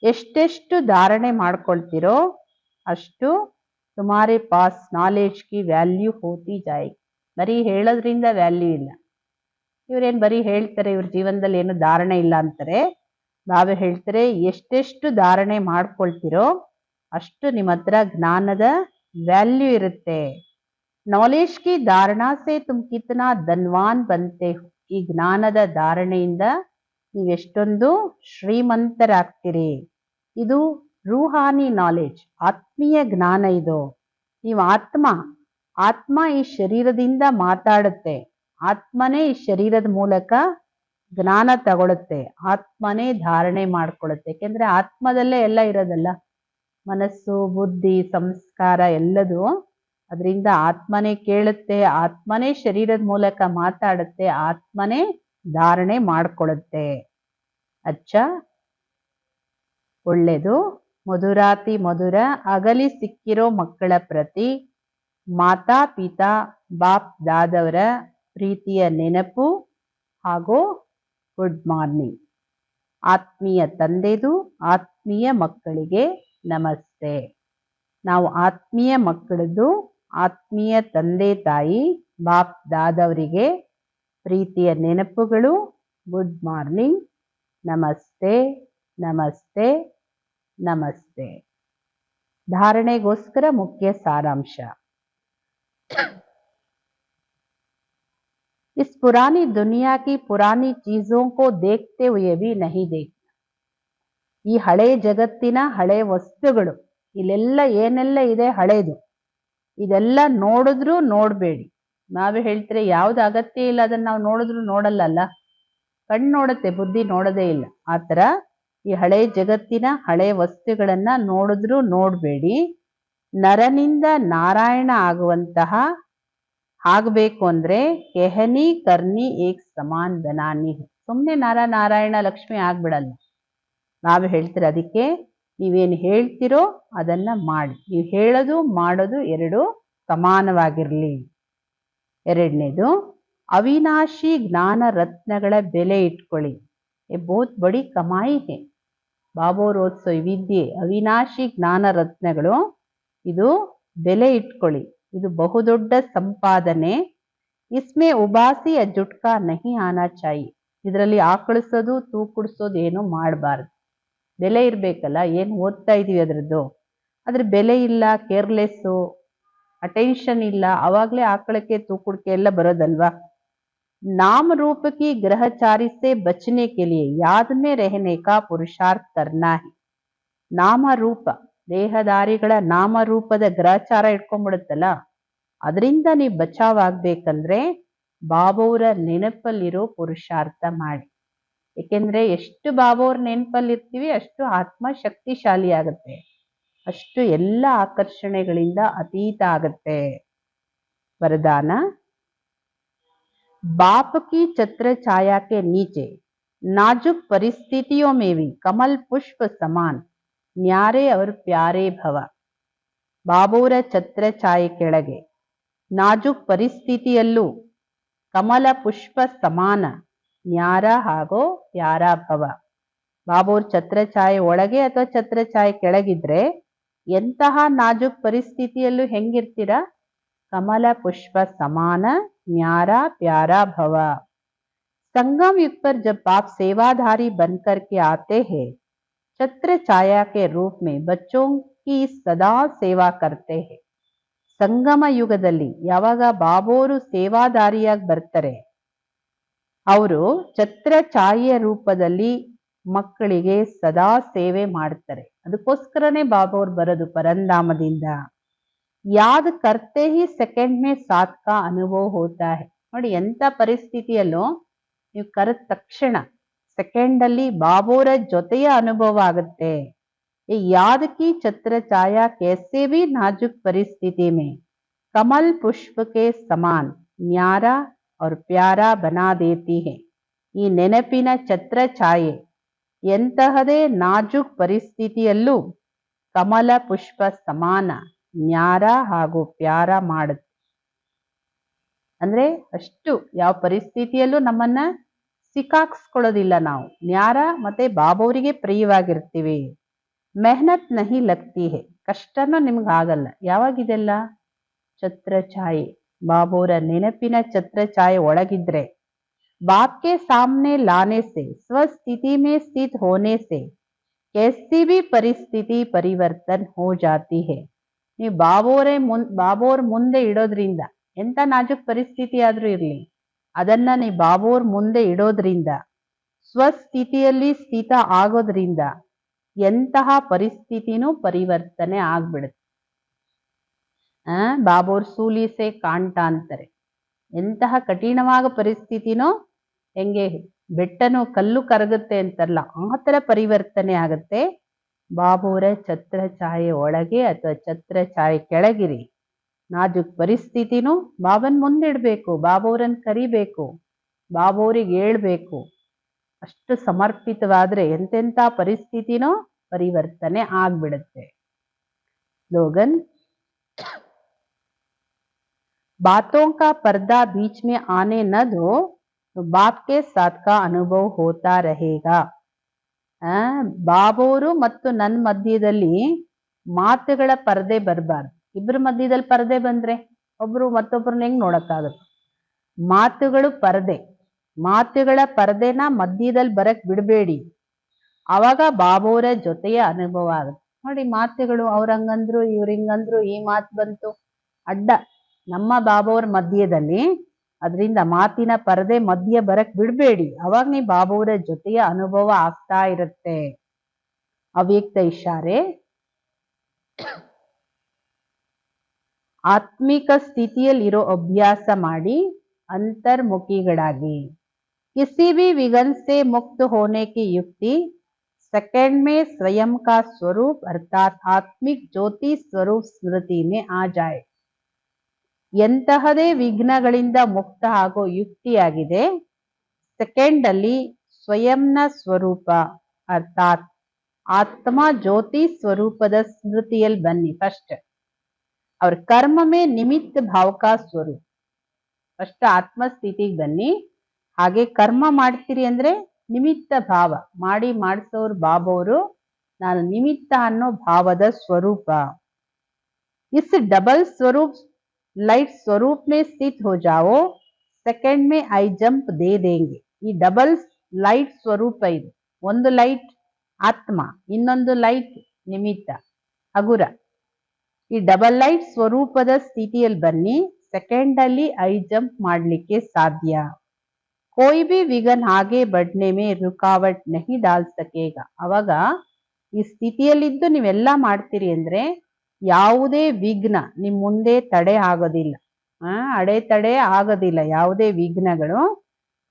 ಎಷ್ಟೆಷ್ಟು ಧಾರಣೆ ಮಾಡ್ಕೊಳ್ತಿರೋ ಅಷ್ಟು ತುಮಾರೆ ಪಾಸ್ ನಾಲೆಡ್ಜ್ ಕಿ ವ್ಯಾಲ್ಯೂ ಹೋತಿ ಜಾಯ್. ಬರೀ ಹೇಳೋದ್ರಿಂದ ವ್ಯಾಲ್ಯೂ ಇಲ್ಲ. ಇವ್ರೇನ್ ಬರೀ ಹೇಳ್ತಾರೆ, ಇವ್ರ ಜೀವನದಲ್ಲಿ ಏನು ಧಾರಣೆ ಇಲ್ಲ ಅಂತಾರೆ. ಬಾಬಾ ಹೇಳ್ತಾರೆ ಎಷ್ಟೆಷ್ಟು ಧಾರಣೆ ಮಾಡ್ಕೊಳ್ತಿರೋ ಅಷ್ಟು ನಿಮ್ಮ ಹತ್ರ ಜ್ಞಾನದ ವ್ಯಾಲ್ಯೂ ಇರುತ್ತೆ. ನಾಲೆಡ್ಜ್ ಕಿ ಧಾರಣಾ ಸೆ ತುಮ್ ಕಿತ್ನಾ ಧನ್ವಾನ್ ಬಂತೆ ಹೋ. ಈ ಜ್ಞಾನದ ಧಾರಣೆಯಿಂದ ನೀವೆಷ್ಟೊಂದು ಶ್ರೀಮಂತರಾಗ್ತೀರಿ. ಇದು ರೂಹಾನಿ ನಾಲೆಡ್ಜ್, ಆತ್ಮೀಯ ಜ್ಞಾನ. ಇದು ನೀವು ಆತ್ಮ ಈ ಶರೀರದಿಂದ ಮಾತಾಡುತ್ತೆ. ಆತ್ಮನೇ ಈ ಶರೀರದ ಮೂಲಕ ಜ್ಞಾನ ತಗೊಳುತ್ತೆ. ಆತ್ಮನೇ ಧಾರಣೆ ಮಾಡ್ಕೊಳ್ಳುತ್ತೆ. ಯಾಕೆಂದ್ರೆ ಆತ್ಮದಲ್ಲೇ ಎಲ್ಲ ಇರೋದಲ್ಲ, ಮನಸ್ಸು, ಬುದ್ಧಿ, ಸಂಸ್ಕಾರ ಎಲ್ಲದೂ ಅದರಿಂದ ಆತ್ಮನೇ ಕೇಳುತ್ತೆ. ಆತ್ಮನೇ ಶರೀರದ ಮೂಲಕ ಮಾತಾಡುತ್ತೆ. ಆತ್ಮನೇ ಧಾರಣೆ ಮಾಡ್ಕೊಳ್ಳುತ್ತೆ. ಅಚ್ಚ, ಒಳ್ಳೆದು. ಮಧುರಾತಿ ಮಧುರ ಅಗಲಿ ಸಿಕ್ಕಿರೋ ಮಕ್ಕಳ ಪ್ರತಿ ಮಾತಾ ಪಿತಾ ಬಾಪ್ ದಾದವರ ಪ್ರೀತಿಯ ನೆನಪು ಹಾಗೂ ಗುಡ್ ಮಾರ್ನಿಂಗ್. ಆತ್ಮೀಯ ತಂದೆದು ಆತ್ಮೀಯ ಮಕ್ಕಳಿಗೆ ನಮಸ್ತೆ. ನಾವು ಆತ್ಮೀಯ ಮಕ್ಕಳದ್ದು ಆತ್ಮೀಯ ತಂದೆ ತಾಯಿ ಬಾಪ್ ದಾದವರಿಗೆ ಪ್ರೀತಿಯ ನೆನಪುಗಳು. Good morning. ನಮಸ್ತೆ ನಮಸ್ತೆ ನಮಸ್ತೆ. धारणेಗೋಸ್ಕರ मुख्य सारांश। इस पुरानी दुनिया की पुरानी चीजों को देखते हुए भी नहीं देखना। ಈ ಹಳೆ ಜಗತ್ತಿನ ಹಳೆ ವಸ್ತುಗಳು, ಇಲ್ಲೆಲ್ಲ ಏನೆಲ್ಲ ಇದೆ ಹಳೇದು, ಇದೆಲ್ಲ ನೋಡಿದ್ರು ನೋಡ್ಬೇಡಿ. ನಾವೇ ಹೇಳ್ತಾರೆ ಯಾವ್ದು ಅಗತ್ಯ ಇಲ್ಲ ಅದನ್ನ ನಾವು ನೋಡಿದ್ರು ನೋಡಲ್ಲ. ಕಣ್ಣು ನೋಡುತ್ತೆ, ಬುದ್ಧಿ ನೋಡೋದೇ ಇಲ್ಲ. ಆತರ ಈ ಹಳೆ ಜಗತ್ತಿನ ಹಳೆ ವಸ್ತುಗಳನ್ನ ನೋಡಿದ್ರು ನೋಡ್ಬೇಡಿ. ನರನಿಂದ ನಾರಾಯಣ ಆಗಬೇಕು ಅಂದ್ರೆ ಕೆಹನಿ ಕರ್ನಿ ಏಕ್ ಸಮಾನ್ ಬನಾನಿ. ಸುಮ್ನೆ ನಾರಾಯಣ ಲಕ್ಷ್ಮಿ ಆಗ್ಬಿಡಲ್ಲ. ನಾವು ಹೇಳ್ತೀರ ಅದಕ್ಕೆ ನೀವೇನು ಹೇಳ್ತಿರೋ ಅದನ್ನ ಮಾಡಿ. ನೀವು ಹೇಳೋದು ಮಾಡೋದು ಎರಡು ಸಮಾನವಾಗಿರ್ಲಿ. ಎರಡನೇದು, ಅವಿನಾಶಿ ಜ್ಞಾನ ರತ್ನಗಳ ಬೆಲೆ ಇಟ್ಕೊಳ್ಳಿ. ಬಹುತ್ ಬಡಿ ಕಮಾಯಿ ಹೇ. ಬಾಬೋರೋತ್ಸವ ವಿದ್ಯೆ ಅವಿನಾಶಿ ಜ್ಞಾನ ರತ್ನಗಳು, ಇದು ಬೆಲೆ ಇಟ್ಕೊಳ್ಳಿ. ಇದು ಬಹುದೊಡ್ಡ ಸಂಪಾದನೆ. ಇಸ್ಮೆ ಉಬಾಸಿ ಜುಟ್ಕಾ ನಹಿ ಆನಾ ಚಾಯಿ. ಇದರಲ್ಲಿ ಆಕಳಿಸೋದು ತೂಕುಡಿಸೋದು ಏನು ಮಾಡಬಾರ್ದು. ಬೆಲೆ ಇರ್ಬೇಕಲ್ಲ. ಏನು ಓದ್ತಾ ಇದೀವಿ ಅದರದ್ದು, ಅದ್ರ ಬೆಲೆ ಇಲ್ಲ, ಕೇರ್ಲೆಸ್ಸು, ಅಟೆನ್ಷನ್ ಇಲ್ಲ, ಅವಾಗ್ಲೇ ಆಕಳಕ್ಕೆ ತೂಕುಡಿಕೆ ಎಲ್ಲ ಬರೋದಲ್ವಾ. नाम रूप की ग्रहचारी से बचने के लिए याद में रहने का पुरुषार्थ करना है. ನಾಮರೂಪ ದೇಹಧಾರಿಗಳ ನಾಮರೂಪದ ಗ್ರಹಚಾರ ಇಟ್ಕೊಂಡ್ಬಿಡುತ್ತಲ್ಲ, ಅದರಿಂದ ನೀವು ಬಚಾವಾಗ್ಬೇಕಂದ್ರೆ ಬಾಬೋರ ನೆನಪಲ್ಲಿರೋ ಪುರುಷಾರ್ಥ ಮಾಡಿ. ಏಕೆಂದ್ರೆ ಎಷ್ಟು ಬಾಬೋರ್ ನೆನಪಲ್ಲಿರ್ತೀವಿ ಅಷ್ಟು ಆತ್ಮ ಶಕ್ತಿಶಾಲಿ ಆಗುತ್ತೆ, ಅಷ್ಟು ಎಲ್ಲ ಆಕರ್ಷಣೆಗಳಿಂದ ಅತೀತ ಆಗುತ್ತೆ. ವರದಾನ, बाप की छत्र छाया के नीचे नाजुक परिस्थितियों में भी कमल पुष्प समान न्यारे और प्यारे भव. ಬಾಬೋರ ಛತ್ರ ಛಾಯೆ ಕೆಳಗೆ ನಾಜುಕ್ ಪರಿಸ್ಥಿತಿಯಲ್ಲೂ ಕಮಲ ಪುಷ್ಪ ಸಮಾನ ನ್ಯಾರ ಹಾಗೂ ಪ್ಯಾರ ಭವ. ಬಾಬೋರ್ ಛತ್ರ ಛಾಯೆ ಒಳಗೆ ಅಥವಾ ಛತ್ರ ಛಾಯೆ ಕೆಳಗಿದ್ರೆ ಎಂತಹ ನಾಜುಕ್ ಪರಿಸ್ಥಿತಿಯಲ್ಲೂ ಹೆಂಗಿರ್ತೀರಾ? कमल पुष्प समान न्यारा प्यारा भव. संगम युग पर जब आप सेवाधारी बनकर के आते हैं, छत्र छाया के रूप में बच्चों की सदा सेवा करते हैं. ಸಂಗಮ ಯುಗದಲ್ಲಿ ಯಾವಾಗ ಬಾಬೋರು ಸೇವಾದಾರಿಯಾಗಿ ಬರ್ತಾರೆ, ಅವರು ಛತ್ರ ಛಾಯೆಯ ರೂಪದಲ್ಲಿ ಮಕ್ಕಳಿಗೆ ಸದಾ ಸೇವೆ ಮಾಡ್ತಾರೆ. ಅದಕ್ಕೋಸ್ಕರನೇ ಬಾಬೋರು ಬರೋದು ಪರಂಧಾಮದಿಂದ. ಯಾದ್ ಕರ್ತೆ ಹಿ ಸೆಕೆಂಡ್ ಮೇ ಸಾತ್ ಕಾ ಅನುಭವ ಹೋತಾ ಹೈ. ನೋಡಿ, ಎಂತ ಪರಿಸ್ಥಿತಿಯಲ್ಲೂ ನೀವು ಕರೆದ ತಕ್ಷಣ ಸೆಕೆಂಡ್ ಅಲ್ಲಿ ಬಾಬೋರ ಜೊತೆಯ ಅನುಭವ ಆಗುತ್ತೆ. ಯಾದ್ ಕಿ ಛತ್ರ ಛಾಯಾ कैसे भी नाजुक परिस्थिति में कमल पुष्प के समान न्यारा और प्यारा बना देती है. ಈ ನೆನಪಿನ ಛತ್ರ ಛಾಯೆ ಎಂತಹದೇ ನಾಜೂಕ್ ಪರಿಸ್ಥಿತಿಯಲ್ಲೂ ಕಮಲ ಪುಷ್ಪ ಸಮಾನ ನ್ಯಾರ ಹಾಗೂ ಪ್ಯಾರ ಮಾಡುತ್ತೆ. ಅಂದ್ರೆ ಅಷ್ಟು ಯಾವ ಪರಿಸ್ಥಿತಿಯಲ್ಲೂ ನಮ್ಮನ್ನ ಸಿಕ್ಕಾಕ್ಸ್ಕೊಳ್ಳೋದಿಲ್ಲ ನಾವು. ನ್ಯಾರ ಮತ್ತೆ ಬಾಬೋರಿಗೆ ಪ್ರಿಯವಾಗಿರ್ತೀವಿ. ಮೆಹನತ್ ನಹಿ ಲಗ್ತಿ ಹೇ, ಕಷ್ಟನೂ ನಿಮ್ಗೆ ಆಗಲ್ಲ. ಯಾವಾಗಿದೆಲ್ಲ? ಛತ್ರ ಛಾಯೆ, ಬಾಬೋರ ನೆನಪಿನ ಛತ್ರ ಛಾಯೆ ಒಳಗಿದ್ರೆ. ಬಾಪ್ ಕೆ ಸಾಮ್ನೆ ಲಾನೆ ಸೆ, ಸ್ವಸ್ಥಿತಿ ಮೇ ಸ್ಥಿತ್ ಹೋನೆ ಸೆ कैसी भी ಪರಿಸ್ಥಿತಿ ಪರಿವರ್ತನ್ ಹೋ ಜಾತಿ ಹೇ. ನೀವು ಬಾಬೋರ್ ಮುಂದೆ ಇಡೋದ್ರಿಂದ, ಎಂತ ನಾಜುಕ್ ಪರಿಸ್ಥಿತಿ ಆದ್ರೂ ಇರ್ಲಿ, ಅದನ್ನ ನೀವು ಬಾಬೋರ್ ಮುಂದೆ ಇಡೋದ್ರಿಂದ, ಸ್ವಸ್ಥಿತಿಯಲ್ಲಿ ಸ್ಥಿತ ಆಗೋದ್ರಿಂದ ಎಂತಹ ಪರಿಸ್ಥಿತಿನೂ ಪರಿವರ್ತನೆ ಆಗ್ಬಿಡುತ್ತೆ. ಬಾಬೋರ್ ಸೂಲಿಸೆ ಕಾಂಟ ಅಂತಾರೆ. ಎಂತಹ ಕಠಿಣವಾದ ಪರಿಸ್ಥಿತಿನೋ ಹೆಂಗೆ ಬೆಟ್ಟನು ಕಲ್ಲು ಕರಗುತ್ತೆ ಅಂತಾರಲ್ಲ, ಆ ಥರ ಪರಿವರ್ತನೆ ಆಗುತ್ತೆ. ಬಾಬೋರ ಛತ್ರ ಛಾಯೆ ಒಳಗೆ ಅಥವಾ ಛತ್ರ ಛಾಯೆ ಕೆಳಗಿರಿ. ನಾಜುಕ್ ಪರಿಸ್ಥಿತಿನೂ ಬಾಬನ್ ಮುಂದಿಡ್ಬೇಕು, ಬಾಬೋರನ್ ಕರಿಬೇಕು, ಬಾಬೋರಿಗೆ ಹೇಳ್ಬೇಕು. ಅಷ್ಟು ಸಮರ್ಪಿತವಾದ್ರೆ ಎಂತೆಂಥ ಪರಿಸ್ಥಿತಿನೋ ಪರಿವರ್ತನೆ ಆಗ್ಬಿಡುತ್ತೆ. ಸ್ಲೋಗನ್, बातों का पर्दा बीच में आने न दो, तो बाप के साथ का अनुभव होता रहेगा. ಬಾಬೋರು ಮತ್ತು ನನ್ನ ಮಧ್ಯದಲ್ಲಿ ಮಾತುಗಳ ಪರದೆ ಬರಬಾರ್ದು. ಇಬ್ಬರ ಮಧ್ಯದಲ್ಲಿ ಪರದೆ ಬಂದ್ರೆ ಒಬ್ರು ಮತ್ತೊಬ್ರನ್ನ ಹೆಂಗ್ ನೋಡಕ್ಕಾಗುತ್ತೆ? ಮಾತುಗಳು ಪರದೆ, ಮಾತುಗಳ ಪರದೆನ ಮಧ್ಯದಲ್ಲಿ ಬರಕ್ ಬಿಡಬೇಡಿ. ಅವಾಗ ಬಾಬೋರ ಜೊತೆಯ ಅನುಭವ ಆಗುತ್ತೆ. ನೋಡಿ, ಮಾತುಗಳು ಅವ್ರಂಗಂದ್ರು ಇವ್ರಿಂಗಂದ್ರು, ಈ ಮಾತು ಬಂತು ಅಡ್ಡ ನಮ್ಮ ಬಾಬೋರ್ ಮಧ್ಯದಲ್ಲಿ, ಅದರಿಂದ ಮಾತಿನ ಪರದೆ ಮಧ್ಯ ಬರಕ್ ಬಿಡಬೇಡಿ. ಅವಾಗ ನೀವು ಬಾಬೋರ ಜೊತೆಯ ಅನುಭವ ಆಗ್ತಾ ಇರುತ್ತೆ. ಅವ್ಯಕ್ತ ಇಶಾರೆ, ಆತ್ಮಿಕ ಸ್ಥಿತಿಯಲ್ಲಿರೋ ಅಭ್ಯಾಸ ಮಾಡಿ ಅಂತರ್ಮುಖಿಗಳಾಗಿ. किसी भी विघन से मुक्त होने की युक्ति सेकंड में स्वयं का स्वरूप अर्थात आत्मिक ज्योति स्वरूप स्मृति में आ जाए. ಎಂತಹದೇ ವಿಘ್ನಗಳಿಂದ ಮುಕ್ತ ಆಗೋ ಯುಕ್ತಿಯಾಗಿದೆ. ಸೆಕೆಂಡ್ ಅಲ್ಲಿ ಸ್ವಯಂನ ಸ್ವರೂಪ ಅರ್ಥಾತ್ ಆತ್ಮ ಜ್ಯೋತಿ ಸ್ವರೂಪದ ಸ್ಮೃತಿಯಲ್ಲಿ ಬನ್ನಿ. ಫಸ್ಟ್ ಅವ್ರ ಕರ್ಮ ಮೇ ನಿಮಿತ್ತ ಭಾವಕ ಸ್ವರೂಪ. ಫಸ್ಟ್ ಆತ್ಮಸ್ಥಿತಿಗೆ ಬನ್ನಿ. ಹಾಗೆ ಕರ್ಮ ಮಾಡ್ತೀರಿ ಅಂದ್ರೆ ನಿಮಿತ್ತ ಭಾವ ಮಾಡಿ ಮಾಡಿಸೋರು ಬಾಬೋರು, ನಾನು ನಿಮಿತ್ತ ಅನ್ನೋ ಭಾವದ ಸ್ವರೂಪ. ಇಸ್ ಡಬಲ್ ಸ್ವರೂಪ್ लाइट स्वरूप में स्थित हो जाओ, सेकंड में आई जंप दे देंगे. ಈ ಡಬಲ್ ಲೈಟ್ ಸ್ವರೂಪ ಇದು. ಒಂದು ಲೈಟ್ ಆತ್ಮ, ಇನ್ನೊಂದು ಲೈಟ್ ನಿಮಿತ್ತ ಹಗುರ. ಈ ಡಬಲ್ ಲೈಟ್ ಸ್ವರೂಪದ ಸ್ಥಿತಿಯಲ್ಲಿ ಬನ್ನಿ. ಸೆಕೆಂಡ್ ಅಲ್ಲಿ ಐ ಜಂಪ್ ಮಾಡ್ಲಿಕ್ಕೆ ಸಾಧ್ಯ. कोई भी विघन आगे बढ़ने में रुकावट नहीं डाल सकेगा. ಅವಾಗ ಈ ಸ್ಥಿತಿಯಲ್ಲಿದ್ದು ನೀವೆಲ್ಲ ಮಾಡ್ತೀರಿ ಅಂದ್ರೆ ಯಾವುದೇ ವಿಘ್ನ ನಿಮ್ ಮುಂದೆ ತಡೆ ಆಗೋದಿಲ್ಲ. ಅಡೆತಡೆ ಆಗೋದಿಲ್ಲ ಯಾವುದೇ ವಿಘ್ನಗಳು.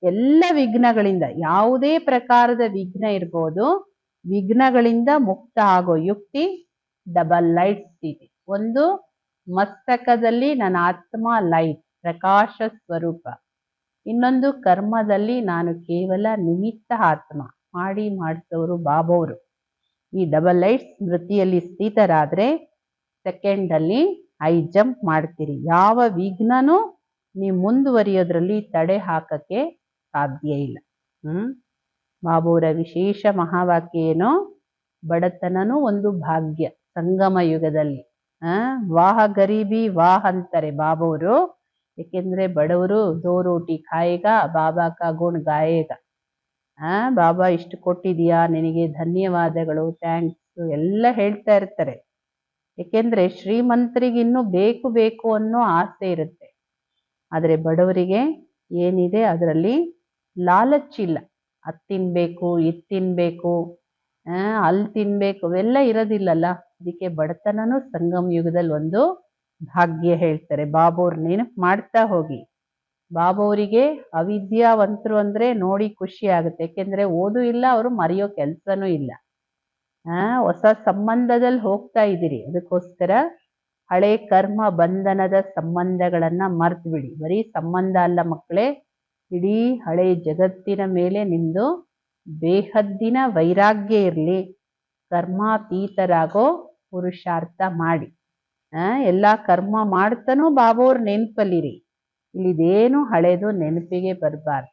ಎಲ್ಲ ವಿಘ್ನಗಳಿಂದ, ಯಾವುದೇ ಪ್ರಕಾರದ ವಿಘ್ನ ಇರ್ಬೋದು, ವಿಘ್ನಗಳಿಂದ ಮುಕ್ತ ಆಗೋ ಯುಕ್ತಿ ಡಬಲ್ ಲೈಟ್ ಸ್ಥಿತಿ. ಒಂದು ಮಸ್ತಕದಲ್ಲಿ ನನ್ನ ಆತ್ಮ ಲೈಟ್ ಪ್ರಕಾಶ ಸ್ವರೂಪ, ಇನ್ನೊಂದು ಕರ್ಮದಲ್ಲಿ ನಾನು ಕೇವಲ ನಿಮಿತ್ತ ಆತ್ಮ ಮಾಡಿ ಮಾಡಿಸೋರು ಬಾಬೋರು. ಈ ಡಬಲ್ ಲೈಟ್ ಸ್ಮೃತಿಯಲ್ಲಿ ಸ್ಥಿತರಾದ್ರೆ ಸೆಕೆಂಡ್ ಅಲ್ಲಿ ಐ ಜಂಪ್ ಮಾಡ್ತೀರಿ. ಯಾವ ವಿಘ್ನನೂ ನೀವು ಮುಂದುವರಿಯೋದ್ರಲ್ಲಿ ತಡೆ ಹಾಕಕ್ಕೆ ಸಾಧ್ಯ ಇಲ್ಲ. ಬಾಬೋರ ವಿಶೇಷ ಮಹಾವಾಕ್ಯ ಏನೋ, ಬಡತನನೂ ಒಂದು ಭಾಗ್ಯ ಸಂಗಮ ಯುಗದಲ್ಲಿ. ವಾಹ ಗರೀಬಿ ವಾಹ್ ಅಂತಾರೆ ಬಾಬೋರು. ಏಕೆಂದ್ರೆ ಬಡವರು ದೋ ರೋಟಿ ಖಾಯೇಗ ಬಾಬಾ ಕಾ ಗುಣ ಗಾಯೇಗ. ಬಾಬಾ ಇಷ್ಟು ಕೊಟ್ಟಿದೀಯಾ, ನಿನಗೆ ಧನ್ಯವಾದಗಳು, ಥ್ಯಾಂಕ್ಸ್ ಎಲ್ಲ ಹೇಳ್ತಾ ಇರ್ತಾರೆ. ಏಕೆಂದ್ರೆ ಶ್ರೀಮಂತರಿಗೆ ಇನ್ನೂ ಬೇಕು ಬೇಕು ಅನ್ನೋ ಆಸೆ ಇರುತ್ತೆ. ಆದರೆ ಬಡವರಿಗೆ ಏನಿದೆ ಅದರಲ್ಲಿ ಲಾಲಚ್ಚಿಲ್ಲ. ಅದು ತಿನ್ಬೇಕು, ಇದು ತಿನ್ಬೇಕು, ಅಲ್ಲಿ ತಿನ್ಬೇಕು, ಅವೆಲ್ಲ ಇರೋದಿಲ್ಲಲ್ಲ. ಅದಕ್ಕೆ ಬಡತನನೂ ಸಂಗಮ ಯುಗದಲ್ಲಿ ಒಂದು ಭಾಗ್ಯ ಹೇಳ್ತಾರೆ. ಬಾಬೋರ್ ನೆನಪು ಮಾಡ್ತಾ ಹೋಗಿ. ಬಾಬೋರಿಗೆ ಅವಿದ್ಯಾವಂತರು ಅಂದ್ರೆ ನೋಡಿ ಖುಷಿ ಆಗುತ್ತೆ. ಯಾಕೆಂದ್ರೆ ಓದು ಇಲ್ಲ, ಅವರು ಮರೆಯೋ ಕೆಲಸನೂ ಇಲ್ಲ. ಹೊಸ ಸಂಬಂಧದಲ್ಲಿ ಹೋಗ್ತಾ ಇದ್ದೀರಿ, ಅದಕ್ಕೋಸ್ಕರ ಹಳೆ ಕರ್ಮ ಬಂಧನದ ಸಂಬಂಧಗಳನ್ನ ಮರ್ತು ಬಿಡಿ. ಬರೀ ಸಂಬಂಧ ಅಲ್ಲ ಮಕ್ಕಳೇ, ಇಡೀ ಹಳೆ ಜಗತ್ತಿನ ಮೇಲೆ ನಿಮ್ದು ಬೇಹದ್ದಿನ ವೈರಾಗ್ಯ ಇರಲಿ. ಕರ್ಮಾತೀತರಾಗೋ ಪುರುಷಾರ್ಥ ಮಾಡಿ. ಎಲ್ಲ ಕರ್ಮ ಮಾಡ್ತಾನೂ ಬಾಬೋರ್ ನೆನಪಲ್ಲಿರಿ. ಇಲ್ಲಿದೇನು ಹಳೆದು ನೆನಪಿಗೆ ಬರಬಾರ್ದು.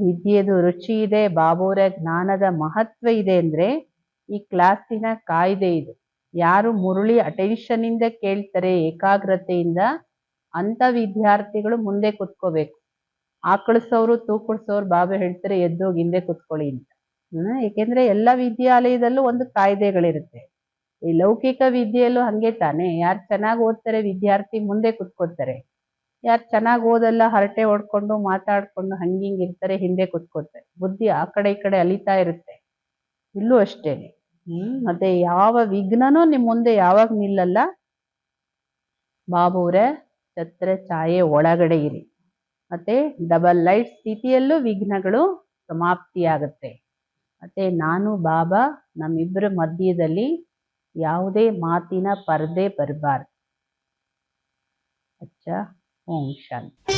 ವಿದ್ಯೆದು ರುಚಿ ಇದೆ, ಬಾಬೋರ ಜ್ಞಾನದ ಮಹತ್ವ ಇದೆ ಅಂದ್ರೆ ಈ ಕ್ಲಾಸಿನ ಕಾಯ್ದೆ ಇದು. ಯಾರು ಮುರುಳಿ ಅಟೆನ್ಷನ್ ಇಂದ ಕೇಳ್ತಾರೆ ಏಕಾಗ್ರತೆಯಿಂದ, ಅಂತ ವಿದ್ಯಾರ್ಥಿಗಳು ಮುಂದೆ ಕುತ್ಕೋಬೇಕು. ಆಕಳಿಸೋರು ತೂಕಳಿಸೋರು ಬಾಬಾ ಹೇಳ್ತಾರೆ ಎದ್ದೋಗಿ ಹಿಂದೆ ಕುತ್ಕೊಳ್ಳಿ ಅಂತ. ಏಕೆಂದ್ರೆ ಎಲ್ಲ ವಿದ್ಯಾಲಯದಲ್ಲೂ ಒಂದು ಕಾಯ್ದೆಗಳಿರುತ್ತೆ. ಈ ಲೌಕಿಕ ವಿದ್ಯೆಯಲ್ಲೂ ಹಂಗೆ ತಾನೆ. ಯಾರು ಚೆನ್ನಾಗಿ ಓದ್ತಾರೆ ವಿದ್ಯಾರ್ಥಿ ಮುಂದೆ ಕುತ್ಕೋತಾರೆ, ಯಾರು ಚೆನ್ನಾಗಿ ಓದಲ್ಲ ಹರಟೆ ಹೊಡ್ಕೊಂಡು ಮಾತಾಡ್ಕೊಂಡು ಹಂಗಿಂಗಿರ್ತಾರೆ ಹಿಂದೆ ಕುತ್ಕೋತಾರೆ. ಬುದ್ಧಿ ಆ ಕಡೆ ಈ ಕಡೆ ಅಲಿತಾ ಇರುತ್ತೆ. ಇಲ್ಲೂ ಅಷ್ಟೇನೆ. ಮತ್ತೆ ಯಾವ ವಿಘ್ನನೂ ನಿಮ್ ಮುಂದೆ ಯಾವಾಗ ನಿಲ್ಲಲ್ಲ. ಬಾಬುವ್ರ ಛತ್ರ ಛಾಯೆ ಒಳಗಡೆ ಇರಿ. ಮತ್ತೆ ಡಬಲ್ ಲೈಟ್ ಸ್ಥಿತಿಯಲ್ಲೂ ವಿಘ್ನಗಳು ಸಮಾಪ್ತಿಯಾಗುತ್ತೆ. ಮತ್ತೆ ನಾನು ಬಾಬಾ ನಮ್ಮಿಬ್ಬರ ಮಧ್ಯದಲ್ಲಿ ಯಾವುದೇ ಮಾತಿನ ಪರದೆ ಬರಬಾರ್ದು. ಅಚ್ಚಾ, ಓಂ ಶಾಂತಿ.